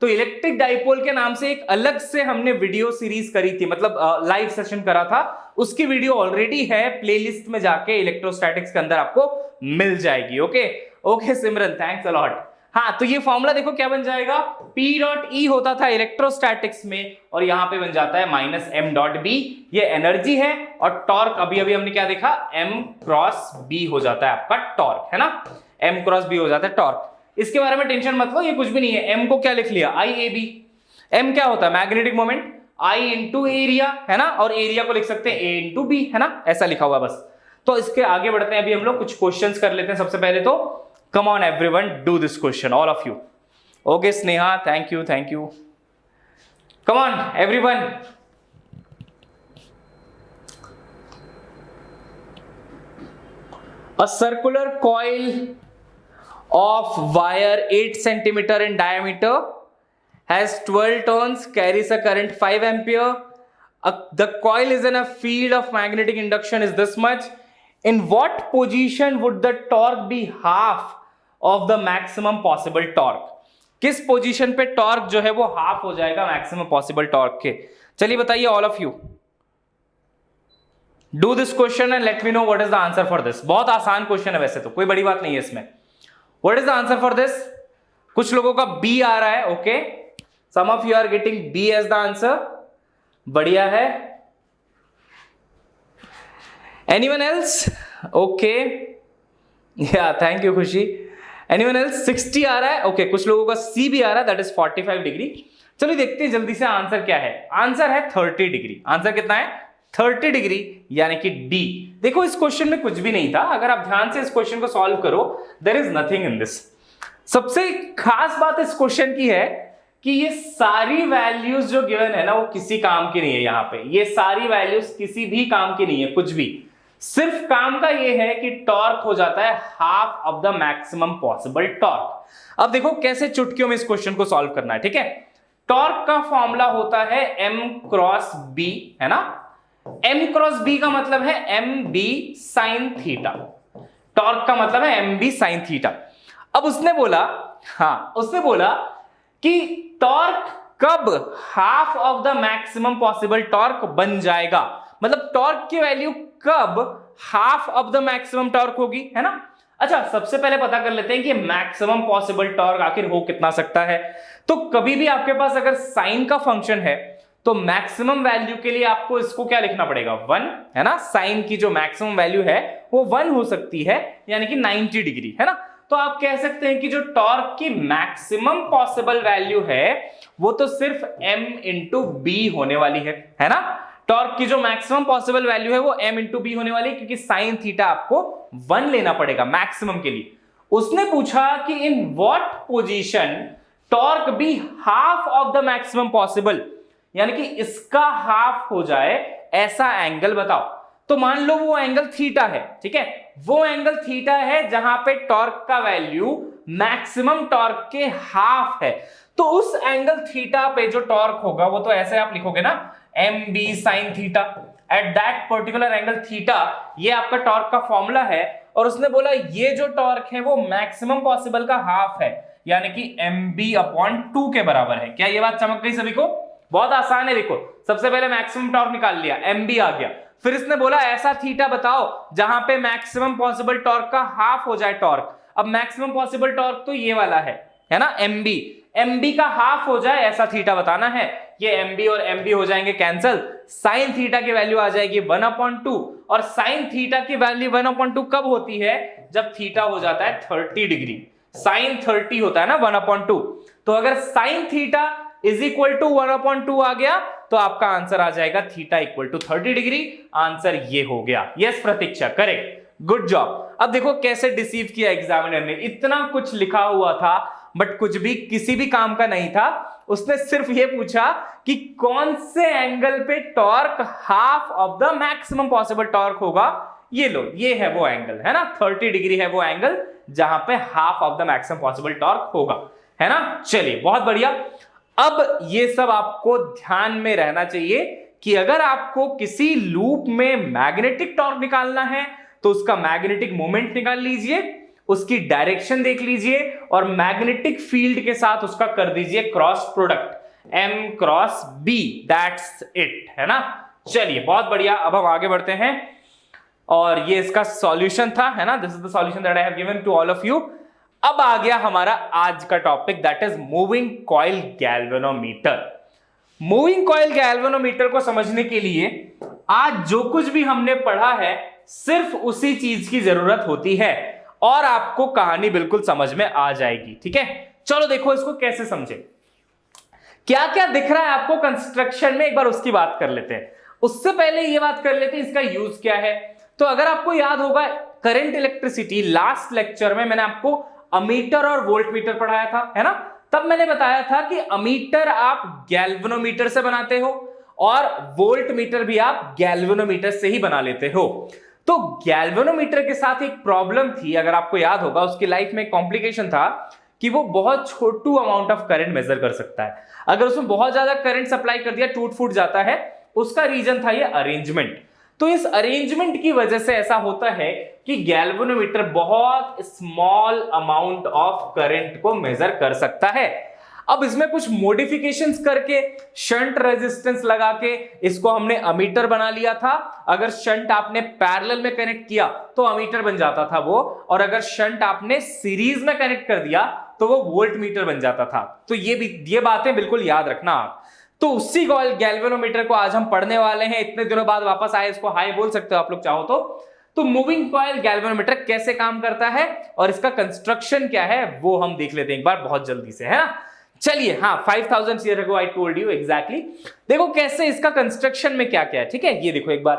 तो इलेक्ट्रिक डाइपोल के नाम से एक अलग से हमने वीडियो सीरीज करी थी, मतलब लाइव सेशन करा था, उसकी वीडियो ऑलरेडी है, प्लेलिस्ट में जाके इलेक्ट्रोस्टैटिक्स के अंदर आपको मिल जाएगी। Okay okay Simran, thanks a lot. हाँ, तो ये फॉर्मूला देखो क्या बन जाएगा? P डॉट E होता था इलेक्ट्रोस्टैटिक्स में और यहां पे बन जाता है -M डॉट B। ये एनर्जी है, और टॉर्क अभी अभी हमने क्या देखा? M क्रॉस B हो जाता है आपका टॉर्क, है ना। M क्रॉस B हो जाता है टॉर्क। इसके बारे में टेंशन मत लो, ये कुछ भी नहीं है। M को क्या लिख लिया? IAB। M क्या होता है? Magnetic moment, I into area, है ना, और एरिया को लिख सकते हैं A इंटू B, है ना, ऐसा लिखा हुआ बस। तो इसके आगे बढ़ते हैं, अभी हम लोग कुछ क्वेश्चंस कर लेते हैं। सबसे पहले तो come on everyone, do this question, all of you. Okay Sneha, thank you. Come on everyone, A circular coil of wire 8 centimeter in diameter has 12 turns, carries a current 5 ampere. The coil is in a field of magnetic induction is this much. In what position would the torque be half of the maximum possible torque? किस position पे torque जो है वो half हो जाएगा maximum possible torque के? चलिए बताइए all of you, do this question and let me know what is the answer for this. बहुत आसान क्वेश्चन है वैसे तो, कोई बड़ी बात नहीं है इसमें. What is the answer for this? कुछ लोगों का बी आ रहा है. Okay, some of you are getting B as the answer. बढ़िया है. Anyone else? ओके, या thank you Khushi. Anyone else? 60 आ रहा है. ओके, कुछ लोगों का सी भी आ रहा है, दैट इज 45 डिग्री. चलिए देखते हैं जल्दी से आंसर क्या है. आंसर है 30 डिग्री. आंसर कितना है? 30 डिग्री, यानी कि डी. देखो इस क्वेश्चन में कुछ भी नहीं था. अगर आप ध्यान से इस क्वेश्चन को सॉल्व करो, there is nothing in this. सबसे खास बात इस क्वेश्चन की है कि ये सारी वैल्यूज जो गिवन है ना, वो किसी काम की नहीं है. यहां पे ये सारी वैल्यूज किसी भी काम की नहीं है, कुछ भी. सिर्फ काम का ये है कि टॉर्क हो जाता है half of the maximum possible torque. अब देखो कैसे चुटकियों में इस क्वेश्चन को सॉल्व करना है. ठीक है, टॉर्क का फॉर्मूला होता है m क्रॉस b, है ना. m क्रॉस b का मतलब है mb sin थीटा. टॉर्क का मतलब है mb sin थीटा. अब उसने बोला कि टॉर्क कब half of the maximum possible torque बन जाएगा, मतलब टॉर्क की वैल्यू कब half of the maximum torque होगी, है ना. अच्छा, सबसे पहले पता कर लेते हैं कि मैक्सिमम पॉसिबल टॉर्क आखिर हो कितना सकता है. तो कभी भी आपके पास अगर साइन का फंक्शन है तो मैक्सिमम वैल्यू के लिए आपको इसको क्या लिखना पड़ेगा? 1, है ना. साइन की जो मैक्सिमम वैल्यू है वो 1 हो सकती है, यानी कि 90 डिग्री, है ना. तो आप कह सकते हैं कि जो टॉर्क की मैक्सिमम पॉसिबल वैल्यू है वो तो सिर्फ m इंटू बी होने वाली है ना. टॉर्क की जो मैक्सिमम पॉसिबल वैल्यू है वो m इंटू बी होने वाली है, क्योंकि साइन थीटा आपको 1 लेना पड़ेगा मैक्सिमम के लिए. उसने पूछा कि in what position torque be half of the maximum possible, यानी कि इसका हाफ हो जाए ऐसा एंगल बताओ. तो मान लो वो एंगल थीटा है. ठीक है, वो एंगल थीटा है जहां पे टॉर्क का वैल्यू मैक्सिमम टॉर्क के हाफ है. तो उस एंगल थीटा पे जो टॉर्क होगा वो तो ऐसे आप लिखोगे ना, mb sin theta at that particular angle theta. ये आपका टॉर्क का फॉर्मूला है. और उसने बोला ये जो टॉर्क है वो मैक्सिमम पॉसिबल का हाफ है, यानी कि mb/2 के बराबर है. क्या ये बात चमक गई सभी को? बहुत आसान है. देखो सबसे पहले मैक्सिमम टॉर्क निकाल लिया, mb आ गया. फिर इसने बोला ऐसा थीटा बताओ जहां पे मैक्सिमम पॉसिबल टॉर्क का हाफ हो जाए टॉर्क. अब मैक्सिमम पॉसिबल टॉर्क तो ये वाला है ना, mb का हाफ हो जाए ऐसा थीटा बताना है. ये mb और mb हो जाएंगे कैंसिल. साइन थीटा की वैल्यू आ जाएगी 1/2. और साइन थीटा की वैल्यू 1/2 कब होती है? जब थीटा हो जाता है 30 डिग्री. साइन 30 होता है ना 1/2. तो अगर sine theta is equal to 1/2 आ गया तो आपका आंसर आ जाएगा theta equal to 30 degree. Answer ये हो गया. Yes Pratiksha, correct, good job. अब देखो कैसे डिसीव किया एग्जामिनर ने. इतना कुछ लिखा हुआ था बट कुछ भी किसी भी काम का नहीं था. उसने सिर्फ ये पूछा कि कौन से एंगल पे torque half of the maximum possible torque होगा. ये लो, ये है वो एंगल, है ना. 30 डिग्री है वो एंगल जहां पे half of the maximum possible torque होगा, है ना. चलिए बहुत बढ़िया. अब ये सब आपको ध्यान में रहना चाहिए कि अगर आपको किसी लूप में मैग्नेटिक टॉर्क निकालना है तो उसका मैग्नेटिक मोमेंट निकाल लीजिए, उसकी डायरेक्शन देख लीजिए और मैग्नेटिक फील्ड के साथ उसका कर दीजिए cross product, m cross b. That's it, है ना. चलिए बहुत बढ़िया. अब हम आगे बढ़ते हैं और ये इसका सॉल्यूशन था, है ना. This is the solution that I have given to all of you. अब आ गया हमारा आज का topic, that is moving coil galvanometer. Moving coil galvanometer को समझने के लिए आज जो कुछ भी हमने पढ़ा है सिर्फ उसी चीज की जरूरत होती है और आपको कहानी बिल्कुल समझ में आ जाएगी. ठीक है, चलो देखो इसको कैसे समझे. क्या क्या दिख रहा है आपको कंस्ट्रक्शन में, एक बार उसकी बात कर लेते हैं. उससे पहले ये बात कर लेते हैं इसका यूज क्या है. तो अगर आपको याद होगा करंट इलेक्ट्रिसिटी, लास्ट लेक्चर में मैंने आपको अमीटर और वोल्टमीटर पढ़ाया था, है ना. तब मैंने बताया था कि अमीटर आप गैल्वेनोमीटर से बनाते हो और वोल्टमीटर भी आप गैल्वेनोमीटर से ही बना लेते हो. तो गैल्वेनोमीटर के साथ एक प्रॉब्लम थी, अगर आपको याद होगा, उसकी लाइफ में एक कॉम्प्लिकेशन था कि वो बहुत छोटू अमाउंट ऑफ करंट मेजर कर सकता है। अगर उसमें बहुत ज्यादा करंट सप्लाई कर दिया टूट फूट जाता है। उसका रीजन था ये अरेंजमेंट। तो इस अरेंजमेंट की वजह से ऐसा होता है कि गैल्वेनोमीटर बहुत स्मॉल अमाउंट ऑफ करंट को मेजर कर सकता है। अब इसमें कुछ मॉडिफिकेशंस करके शंट रेजिस्टेंस लगा के इसको हमने अमीटर बना लिया था। अगर शंट आपने पैरेलल में कनेक्ट किया तो अमीटर बन जाता था वो, और अगर शंट आपने सीरीज में कनेक्ट कर दिया तो वो वोल्ट मीटर बन जाता था। तो ये बातें बिल्कुल याद रखना आप। तो उसी गैल्वेनोमीटर को आज हम पढ़ने वाले हैं। इतने दिनों बाद वापस आए, इसको हाई बोल सकते हो आप लोग चाहो तो मूविंग कॉइल गैल्वेनोमीटर कैसे काम करता है और इसका कंस्ट्रक्शन क्या है वो हम देख लेते हैं एक बार बहुत जल्दी से, है ना। चलिए, हाँ, 5000 year ago I told you exactly. देखो कैसे इसका कंस्ट्रक्शन में क्या क्या है, ठीक है। ये देखो एक बार,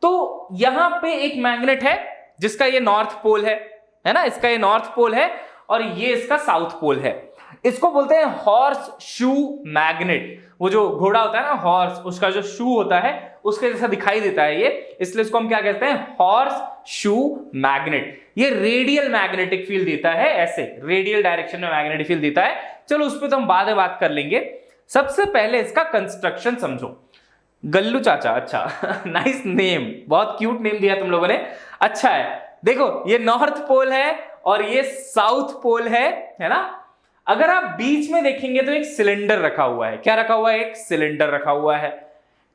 तो यहां पे एक मैग्नेट है जिसका ये नॉर्थ पोल है ना, इसका ये नॉर्थ पोल है और ये इसका साउथ पोल है। इसको बोलते हैं हॉर्स शू मैग्नेट। वो जो घोड़ा होता है ना हॉर्स, उसका जो शू होता है उसके जैसा दिखाई देता है ये, इसलिए इसको हम क्या कहते हैं, हॉर्स शू मैग्नेट। ये रेडियल मैग्नेटिक फील्ड देता है, ऐसे रेडियल डायरेक्शन में मैग्नेटिक फील्ड देता है। चलो उस पर तो हम बाद में बात कर लेंगे। सबसे पहले इसका कंस्ट्रक्शन समझो। गल्लू चाचा, अच्छा नाइस नेम, बहुत क्यूट नेम दिया तुम लोगों ने, अच्छा है। देखो ये नॉर्थ पोल है और ये साउथ पोल है ना। अगर आप बीच में देखेंगे तो एक सिलेंडर रखा हुआ है। क्या रखा हुआ है, एक सिलेंडर रखा हुआ है।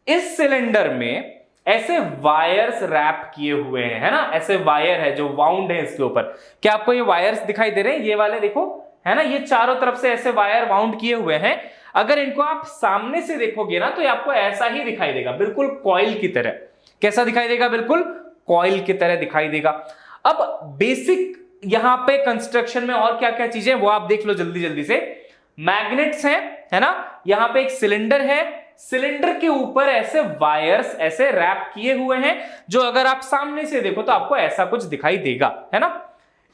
इस सिलेंडर में ऐसे वायर्स रैप किए हुए हैं, है ना, ऐसे वायर है जो वाउंड है इसके ऊपर। क्या आपको ये वायर्स दिखाई दे रहे हैं, ये वाले देखो, है ना, ये चारों तरफ से ऐसे वायर वाउंड किए हुए हैं। अगर इनको आप सामने से देखोगे ना तो ये आपको ऐसा ही दिखाई देगा, बिल्कुल कॉइल की तरह। कैसा दिखाई देगा, बिल्कुल कॉइल की तरह दिखाई देगा। अब बेसिक यहां पे कंस्ट्रक्शन में और क्या क्या चीजें वो आप देख लो जल्दी जल्दी से। मैग्नेट्स हैं, है ना, यहां पे एक सिलेंडर है, सिलेंडर के ऊपर ऐसे वायर्स ऐसे रैप किए हुए हैं जो अगर आप सामने से देखो तो आपको ऐसा कुछ दिखाई देगा, है ना।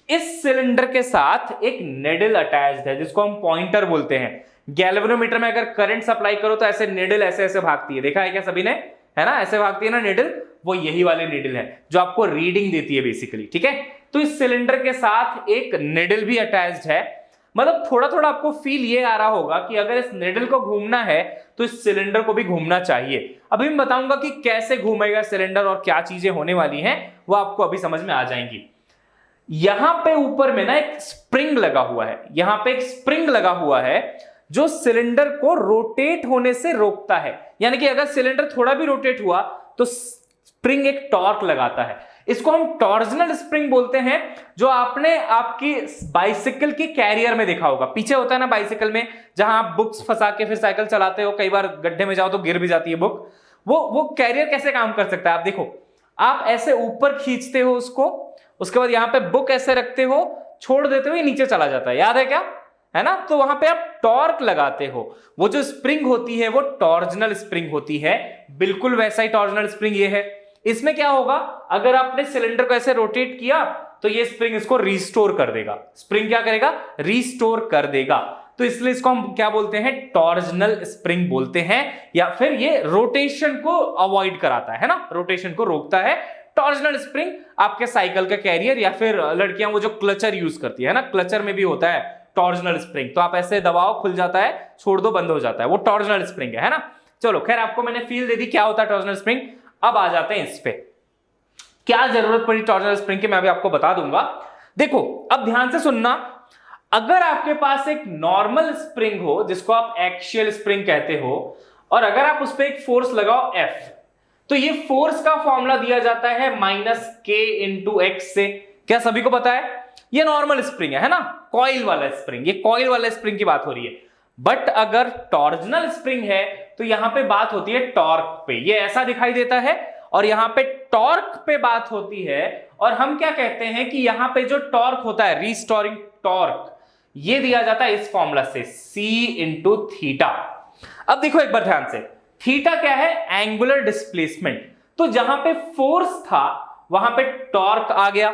इस सिलेंडर के साथ एक नेडल अटैच्ड है जिसको हम पॉइंटर बोलते हैं। गैल्वेनोमीटर में अगर करंट सप्लाई करो तो ऐसे नेडल ऐसे ऐसे भागती है, देखा है क्या सभी ने, है ना, ऐसे भागती है ना नेडल, वो यही वाली नेडल है जो आपको रीडिंग देती है बेसिकली, ठीक है। तो इस सिलेंडर के साथ एक नेडल भी अटैच्ड है। मतलब थोड़ा थोड़ा आपको फील ये आ रहा होगा कि अगर इस नेडल को घूमना है तो इस सिलेंडर को भी घूमना चाहिए। अभी मैं बताऊंगा कि कैसे घूमेगा सिलेंडर और क्या चीजें होने वाली हैं वो आपको अभी समझ में आ जाएंगी। यहां पे ऊपर में ना एक स्प्रिंग लगा हुआ है, यहां पे एक स्प्रिंग लगा हुआ है जो सिलेंडर को रोटेट होने से रोकता है। यानी कि अगर सिलेंडर थोड़ा भी रोटेट हुआ तो स्प्रिंग एक टॉर्क लगाता है। इसको हम टॉर्जनल स्प्रिंग बोलते हैं, जो आपने आपकी बाइसिकल के कैरियर में देखा होगा। पीछे होता है ना बाइसिकल में, जहां आप बुक्स फंसा के फिर साइकिल चलाते हो, कई बार गड्ढे में जाओ तो गिर भी जाती है बुक। वो कैरियर कैसे काम कर सकता है, आप देखो, आप ऐसे ऊपर खींचते हो उसको, उसके बाद यहां पे बुक ऐसे रखते हो, छोड़ देते हो, ये नीचे चला जाता है, याद है क्या, है ना। तो वहां पे आप टॉर्क लगाते हो। वो जो स्प्रिंग होती है वो टॉर्जनल स्प्रिंग होती है, बिल्कुल वैसा ही टॉर्जनल स्प्रिंग ये है। इसमें क्या होगा, अगर आपने सिलेंडर को ऐसे रोटेट किया तो ये स्प्रिंग इसको रिस्टोर कर देगा। स्प्रिंग क्या करेगा, रिस्टोर कर देगा। तो इसलिए इसको हम क्या बोलते हैं, टॉर्जनल स्प्रिंग बोलते हैं, या फिर ये रोटेशन को अवॉइड कराता है ना, रोटेशन को रोकता है। टॉर्जनल स्प्रिंग आपके साइकिल का कैरियर, या फिर लड़कियां वो जो क्लचर यूज करती है ना, क्लचर में भी होता है टॉर्जनल स्प्रिंग। तो आप ऐसे दबाओ, खुल जाता है, छोड़ दो, बंद हो जाता है, वो टॉर्जनल स्प्रिंग है ना। चलो खैर, आपको मैंने फील दे दी क्या होता है टॉर्जनल स्प्रिंग। अब आ जाते हैं इस पे, क्या जरूरत पड़ी टॉर्जनल स्प्रिंग की मैं अभी आपको बता दूंगा। देखो अब ध्यान से सुनना, अगर आपके पास एक नॉर्मल स्प्रिंग हो जिसको आप एक्सियल स्प्रिंग कहते हो, और अगर आप उस पर एक फोर्स लगाओ F, तो ये फोर्स का फॉर्मूला दिया जाता है -K × X से। क्या सभी को पता है, ये नॉर्मल स्प्रिंग है ना, कॉइल वाला स्प्रिंग, ये कॉइल वाला स्प्रिंग की बात हो रही है। बट अगर टॉर्जनल स्प्रिंग है तो यहां पे बात होती है टॉर्क पे, ये ऐसा दिखाई देता है, और यहां पे टॉर्क पे बात होती है। और हम क्या कहते हैं कि यहां पे जो टॉर्क होता है, रिस्टोरिंग टॉर्क, ये दिया जाता है इस फॉर्मूला से, C × थीटा। अब देखो एक बार ध्यान से, थीटा क्या है, एंगुलर डिस्प्लेसमेंट। तो जहां पे फोर्स था वहां पे टॉर्क आ गया,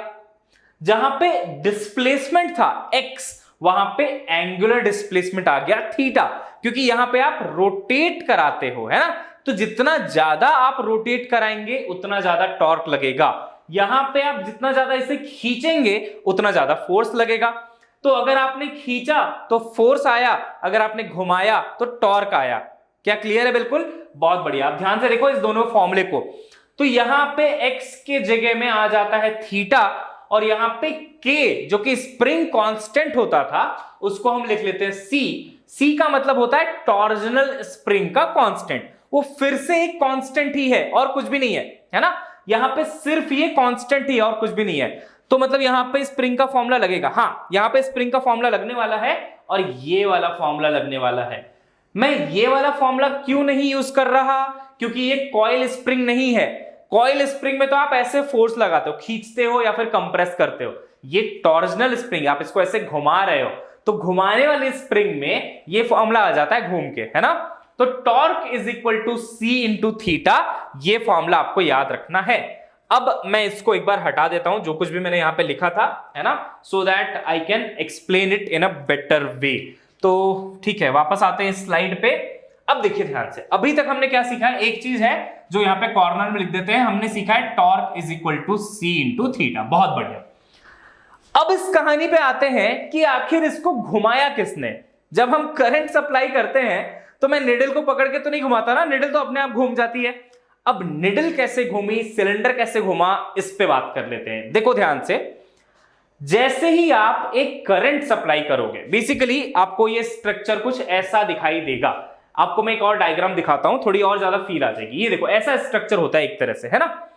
जहां पे डिस्प्लेसमेंट था x, वहां पे एंगुलर डिस्प्लेसमेंट आ गया थीटा, क्योंकि यहां पे आप रोटेट कराते हो, है ना। तो जितना ज्यादा आप रोटेट कराएंगे उतना ज्यादा टॉर्क लगेगा। यहां पे आप जितना ज्यादा इसे खींचेंगे उतना ज्यादा फोर्स लगेगा। तो अगर आपने खींचा तो फोर्स आया, अगर आपने घुमाया तो टॉर्क आया। क्या क्लियर है? बिल्कुल, बहुत बढ़िया। आप ध्यान से देखो इस दोनों फॉर्मूले को। तो यहां पे x के जगह में आ जाता है थीटा, और यहां पे k जो कि स्प्रिंग कांस्टेंट होता था उसको हम लिख लेते हैं c। c का मतलब होता है टॉर्जनल स्प्रिंग का कांस्टेंट। वो फिर से एक कांस्टेंट ही है और कुछ भी नहीं है ना। यहां पे सिर्फ ये कांस्टेंट ही है और कुछ भी नहीं है। तो मतलब यहां पे स्प्रिंग का फॉर्मूला लगेगा। हाँ, यहां पे स्प्रिंग का फॉर्मूला लगने वाला है और ये वाला फॉर्मूला लगने वाला है। मैं ये वाला फॉर्मूला क्यों नहीं यूज कर रहा? क्योंकि ये कॉइल स्प्रिंग नहीं है। कॉइल स्प्रिंग में तो आप ऐसे फोर्स लगाते हो, खींचते हो या फिर कंप्रेस करते हो। ये टॉर्जनल स्प्रिंग, आप इसको ऐसे घुमा रहे हो, तो घुमाने वाली स्प्रिंग में ये फॉर्मूला आ जाता है घूम के, है ना। तो torque is equal to C into theta, ये फॉर्मूला आपको याद रखना है। अब मैं इसको एक बार हटा देता हूं, जो कुछ भी मैंने यहां पे लिखा था, है ना, so that I can explain it in a better way. तो ठीक है, वापस आते हैं स्लाइड पे। अब देखिए ध्यान से, अभी तक हमने क्या सीखा है? एक चीज है जो यहां पे कॉर्नर में लिख देते हैं, हमने सीखा है torque is equal to C into theta. बहुत बढ़िया। अब इस कहानी पे आते हैं कि आखिर इसको घुमाया किसने। जब हम करंट सप्लाई करते हैं तो मैं निडल को पकड़ के तो नहीं घुमाता ना, निडल तो अपने आप घूम जाती है। अब निडल कैसे घूमी, सिलेंडर कैसे घुमा, इस पे बात कर लेते हैं। देखो ध्यान से, जैसे ही आप एक करंट सप्लाई करोगे, बेसिकली आपको ये स्ट्रक्चर कुछ ऐसा दिखाई देगा। आपको मैं एक और डायग्राम दिखाता हूं, थोड़ी और ज्यादा फील आ जाएगी। ये देखो, ऐसा स्ट्रक्चर होता है एक तरह से, है ना।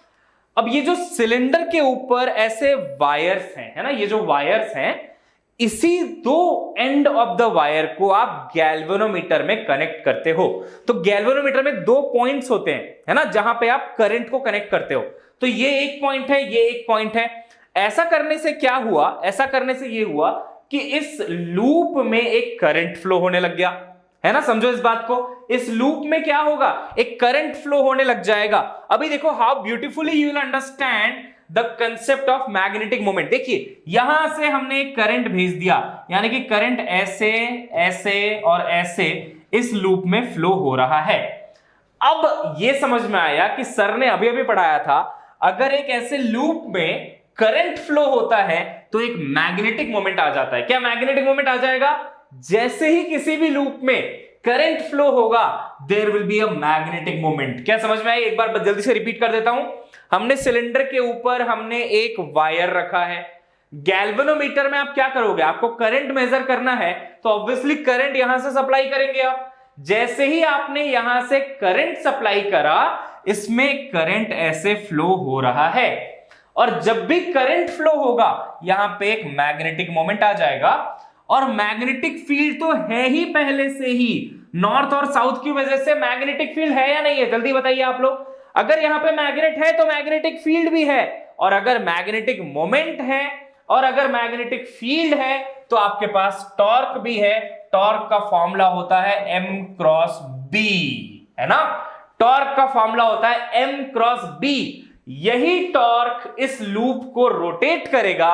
अब ये जो सिलेंडर के ऊपर ऐसे वायर्स हैं, है ना, ये जो वायर्स हैं, इसी दो एंड ऑफ द वायर को आप गैल्वेनोमीटर में कनेक्ट करते हो। तो गैल्वेनोमीटर में दो पॉइंट्स होते हैं, है ना, जहां पे आप करंट को कनेक्ट करते हो। तो ये एक पॉइंट है, ये एक पॉइंट है। ऐसा करने से क्या हुआ? ऐसा करने से ये हुआ कि इस लूप में एक करंट फ्लो होने लग गया, है ना। समझो इस बात को, इस लूप में क्या होगा? एक करंट फ्लो होने लग जाएगा। अभी देखो how beautifully you will understand the concept of magnetic moment. देखिए, यहां से हमने एक करंट भेज दिया, यानी कि करंट ऐसे ऐसे और ऐसे इस लूप में फ्लो हो रहा है। अब यह समझ में आया कि सर ने अभी अभी पढ़ाया था, अगर एक ऐसे लूप में करंट फ्लो होता है तो एक मैग्नेटिक मोमेंट आ जाता है। क्या मैग्नेटिक मोमेंट आ जाएगा? जैसे ही किसी भी लूप में करंट फ्लो होगा, there will be a magnetic moment. क्या समझ में आई? एक बार जल्दी से रिपीट कर देता हूं। हमने सिलेंडर के ऊपर हमने एक वायर रखा है। गैल्वेनोमीटर में आप क्या करोगे? आपको करंट मेजर करना है, तो ऑब्वियसली करंट यहां से सप्लाई करेंगे आप। जैसे ही आपने यहां से करंट सप्लाई करा, इसमें करंट ऐसे फ्लो हो रहा है, और जब भी करंट फ्लो होगा यहां पे एक मैग्नेटिक मोमेंट आ जाएगा। और मैग्नेटिक फील्ड तो है ही पहले से ही, नॉर्थ और साउथ की वजह से मैग्नेटिक फील्ड है या नहीं है? जल्दी बताइए आप लोग। अगर यहां पे मैग्नेट है तो मैग्नेटिक फील्ड भी है, और अगर मैग्नेटिक मोमेंट है और अगर मैग्नेटिक फील्ड है तो आपके पास टॉर्क भी है। टॉर्क का फॉर्मूला होता है M क्रॉस B, है ना। टॉर्क का फॉर्मूला होता है M क्रॉस B। यही टॉर्क इस लूप को रोटेट करेगा,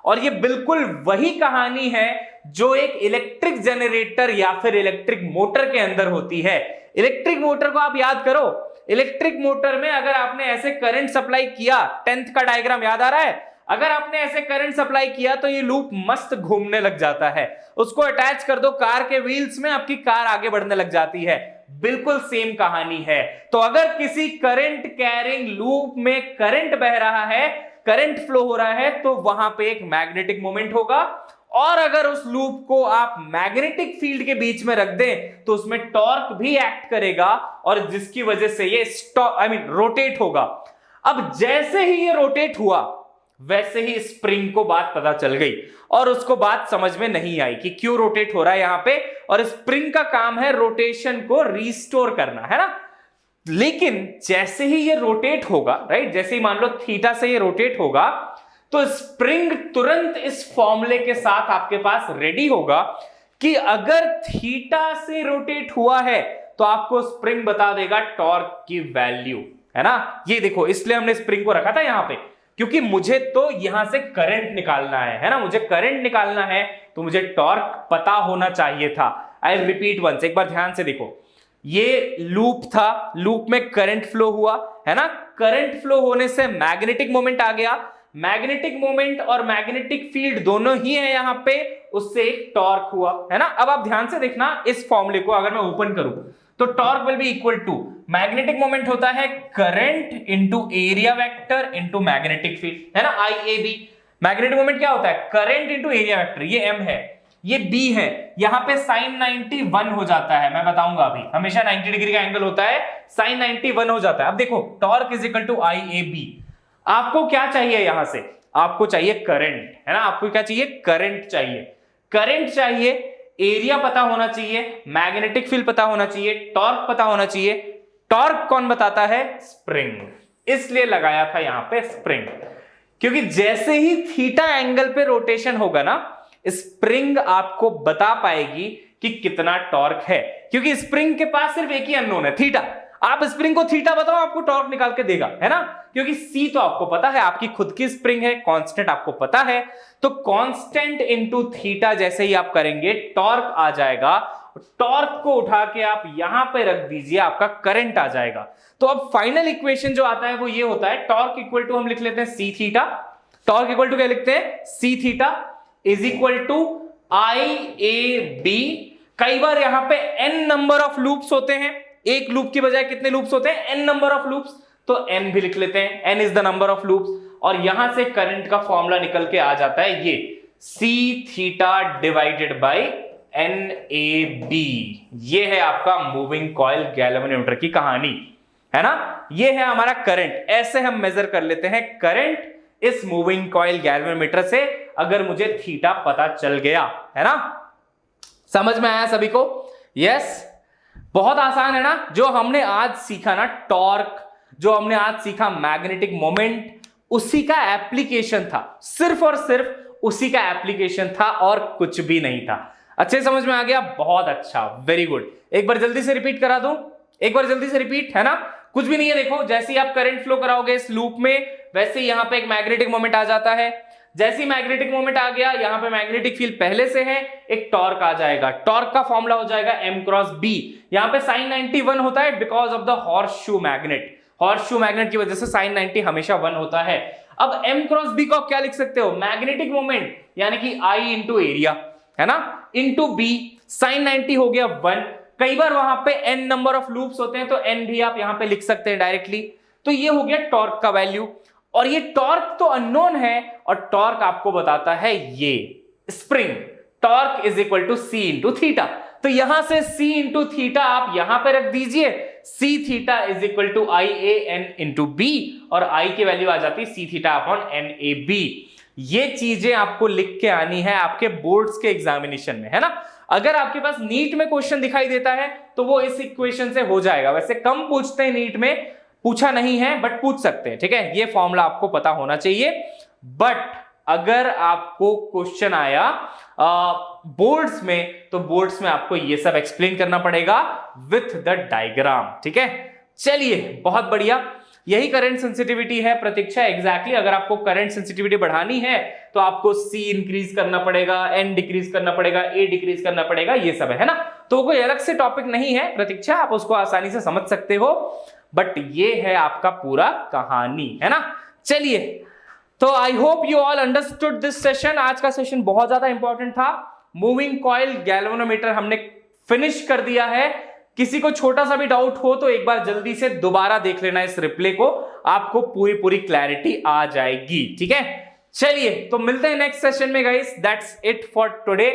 और ये बिल्कुल वही कहानी है जो एक इलेक्ट्रिक जनरेटर या फिर इलेक्ट्रिक मोटर के अंदर होती है। इलेक्ट्रिक मोटर को आप याद करो, इलेक्ट्रिक मोटर में अगर आपने ऐसे करंट सप्लाई किया, 10th का डायग्राम याद आ रहा है? अगर आपने ऐसे करंट सप्लाई किया तो ये लूप मस्त घूमने लग जाता है। उसको अटैच कर दो कार के व्हील्स में, आपकी कार आगे बढ़ने लग जाती है। बिल्कुल सेम कहानी है। तो अगर किसी करंट कैरिंग लूप में करंट बह रहा है, करंट फ्लो हो रहा है, तो वहां पे एक मैग्नेटिक मोमेंट होगा। और अगर उस लूप को आप मैग्नेटिक फील्ड के बीच में रख दें तो उसमें टॉर्क भी एक्ट करेगा, और जिसकी वजह से ये रोटेट होगा। अब जैसे ही ये रोटेट हुआ, वैसे ही स्प्रिंग को बात पता चल गई, और उसको बात समझ में नहीं आई कि क्यों रोटेट हो रहा है यहां पे। और स्प्रिंग का काम है रोटेशन को रिस्टोर करना, है ना। लेकिन जैसे ही ये रोटेट होगा, राइट, जैसे ही मान लो थीटा से ये रोटेट होगा, तो स्प्रिंग तुरंत इस फॉर्मूले के साथ आपके पास रेडी होगा कि अगर थीटा से रोटेट हुआ है तो आपको स्प्रिंग बता देगा टॉर्क की वैल्यू, है ना। ये देखो, इसलिए हमने स्प्रिंग को रखा था यहां पे, क्योंकि मुझे तो यहां से करंट निकालना है ना। मुझे करंट निकालना है तो मुझे टॉर्क पता होना चाहिए था। आई रिपीट वंस, एक बार ध्यान से देखो। ये लूप था, लूप में करंट फ्लो हुआ है ना, करंट फ्लो होने से मैग्नेटिक मोमेंट आ गया, मैग्नेटिक मोमेंट और मैग्नेटिक फील्ड दोनों ही है यहां पे, उससे एक टॉर्क हुआ है ना। अब आप ध्यान से देखना इस फॉर्मूले को, अगर मैं ओपन करूं तो torque will be equal to, magnetic moment होता है current into area vector into magnetic field, है ना, IAB। मैग्नेटिक मोमेंट क्या होता है, करंट इंटू एरिया वेक्टर, ये M है, ये B है, यहां पे sin 91 हो जाता है, मैं बताऊंगा अभी, हमेशा 90 डिग्री का एंगल होता है, sin 91 हो जाता है। अब देखो torque is equal to IAB, आपको क्या चाहिए यहां से, आपको चाहिए करंट, है ना, आपको क्या चाहिए, करंट चाहिए, करंट चाहिए, एरिया पता होना चाहिए, मैग्नेटिक फील्ड पता होना चाहिए, टॉर्क पता होना चाहिए। टॉर्क कौन बताता है, स्प्रिंग, इसलिए लगाया था यहां पे स्प्रिंग, क्योंकि जैसे ही थीटा एंगल पे रोटेशन होगा ना, स्प्रिंग आपको बता पाएगी कि कितना टॉर्क है, क्योंकि स्प्रिंग के पास सिर्फ एक ही अननोन है, थीटा। आप स्प्रिंग को थीटा बताओ, आपको टॉर्क निकाल के देगा, है ना, क्योंकि सी तो आपको पता है, आपकी खुद की स्प्रिंग है, कांस्टेंट आपको पता है, तो कांस्टेंट इनटू थीटा जैसे ही आप करेंगे टॉर्क आ जाएगा, टॉर्क को उठा के आप यहां पे रख दीजिए, आपका करंट आ जाएगा। तो अब फाइनल इक्वेशन जो आता है वो ये होता है, टॉर्क इक्वल टू हम लिख लेते हैं C theta, torque equal to क्या लिखते हैं, C theta is equal to IAB। कई बार यहां पे n नंबर ऑफ लूप्स होते हैं, एक लूप की बजाय कितने लूप्स होते हैं, n नंबर ऑफ लूप्स, तो n भी लिख लेते हैं, n is the number of loops, और यहां से करंट का फॉर्मूला निकल के आ जाता है ये C theta divided by NAB। ये है आपका मूविंग कॉइल गैल्वेनोमीटर की कहानी, है ना, ये है हमारा करंट। ऐसे हम मेजर कर लेते हैं करंट इस मूविंग कॉइल गैल्वेनोमीटर से, अगर मुझे थीटा पता चल गया, है ना, समझ में आया सभी को, यस। बहुत आसान है ना, जो हमने आज सीखा ना टॉर्क, जो हमने आज सीखा मैग्नेटिक मोमेंट, उसी का एप्लीकेशन था, सिर्फ और सिर्फ उसी का एप्लीकेशन था और कुछ भी नहीं था। अच्छे समझ में आ गया, बहुत अच्छा, वेरी गुड। एक बार जल्दी से रिपीट करा दूं, एक बार जल्दी से रिपीट, है ना, कुछ भी नहीं है। देखो जैसे ही आप करंट फ्लो कराओगे इस लूप में, वैसे ही यहां पे एक मैग्नेटिक मोमेंट आ जाता है, जैसे ही मैग्नेटिक मोमेंट आ गया, यहां पे मैग्नेटिक फील्ड पहले से है, एक टॉर्क आ जाएगा, टॉर्क का फॉर्मूला हो जाएगा M क्रॉस B। यहां पे sin 91 होता है because of the horseshoe magnet, horseshoe magnet की वजह से sin 90 हमेशा 1 होता है। अब M क्रॉस B को आप क्या लिख सकते हो, मैग्नेटिक मोमेंट यानी कि I इंटू एरिया, है ना, इंटू B, sin 90 हो गया 1। कई बार वहां पे n नंबर ऑफ लूप्स होते हैं तो n भी आप यहां पे लिख सकते हैं डायरेक्टली। तो ये हो गया टॉर्क का वैल्यू, और ये टॉर्क तो अननोन है, और टॉर्क आपको बताता है ये spring, torque is equal to C into theta. तो यहां से C इंटू थीटा आप यहां पे रख दीजिए, C theta is equal to IAN into B, और I की वैल्यू आ जाती है C थीटा अपॉन NAB। ये चीजें आपको लिख के आनी है आपके बोर्ड्स के एग्जामिनेशन में, है ना। अगर आपके पास नीट में क्वेश्चन दिखाई देता है तो वो इस इक्वेशन से हो जाएगा, वैसे कम पूछते हैं नीट में, पूछा नहीं है बट पूछ सकते हैं, ठीक है, ये फॉर्मूला आपको पता होना चाहिए। बट अगर आपको क्वेश्चन आया बोर्ड्स में, तो बोर्ड्स में आपको ये सब एक्सप्लेन करना पड़ेगा विथ द डायग्राम, ठीक है। चलिए बहुत बढ़िया, यही करंट सेंसिटिविटी है प्रतीक्षा, एग्जैक्टली। अगर आपको करंट सेंसिटिविटी बढ़ानी है तो आपको C इंक्रीज करना पड़ेगा, N डिक्रीज करना पड़ेगा, A डिक्रीज करना पड़ेगा, ये सब है ना। तो कोई अलग से टॉपिक नहीं है प्रतीक्षा, आप उसको आसानी से समझ सकते हो, बट ये है आपका पूरा कहानी, है ना। चलिए, तो I hope you all understood this session. आज का सेशन बहुत ज्यादा इंपॉर्टेंट था, मूविंग कॉइल गैल्वेनोमीटर हमने फिनिश कर दिया है। किसी को छोटा सा भी डाउट हो तो एक बार जल्दी से दोबारा देख लेना इस रिप्ले को, आपको पूरी क्लैरिटी आ जाएगी, ठीक है। चलिए, तो मिलते हैं नेक्स्ट सेशन में guys, that's it for today.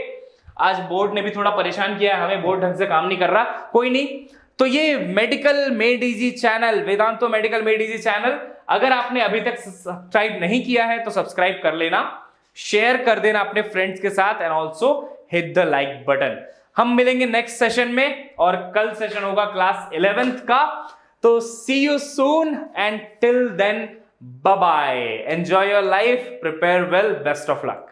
आज बोर्ड ने भी थोड़ा परेशान किया है हमें, बोर्ड ढंग से काम नहीं कर रहा, कोई नहीं। तो ये medical made easy channel, वेदांतो medical made easy channel, अगर आपने अभी तक सब्सक्राइब नहीं किया है तो सब्सक्राइब कर लेना, शेयर कर देना अपने फ्रेंड्स के साथ, and also hit the like button. हम मिलेंगे नेक्स्ट सेशन में, और कल सेशन होगा क्लास 11th का। तो see you soon, and till then bye bye, enjoy your life, prepare well, best of luck.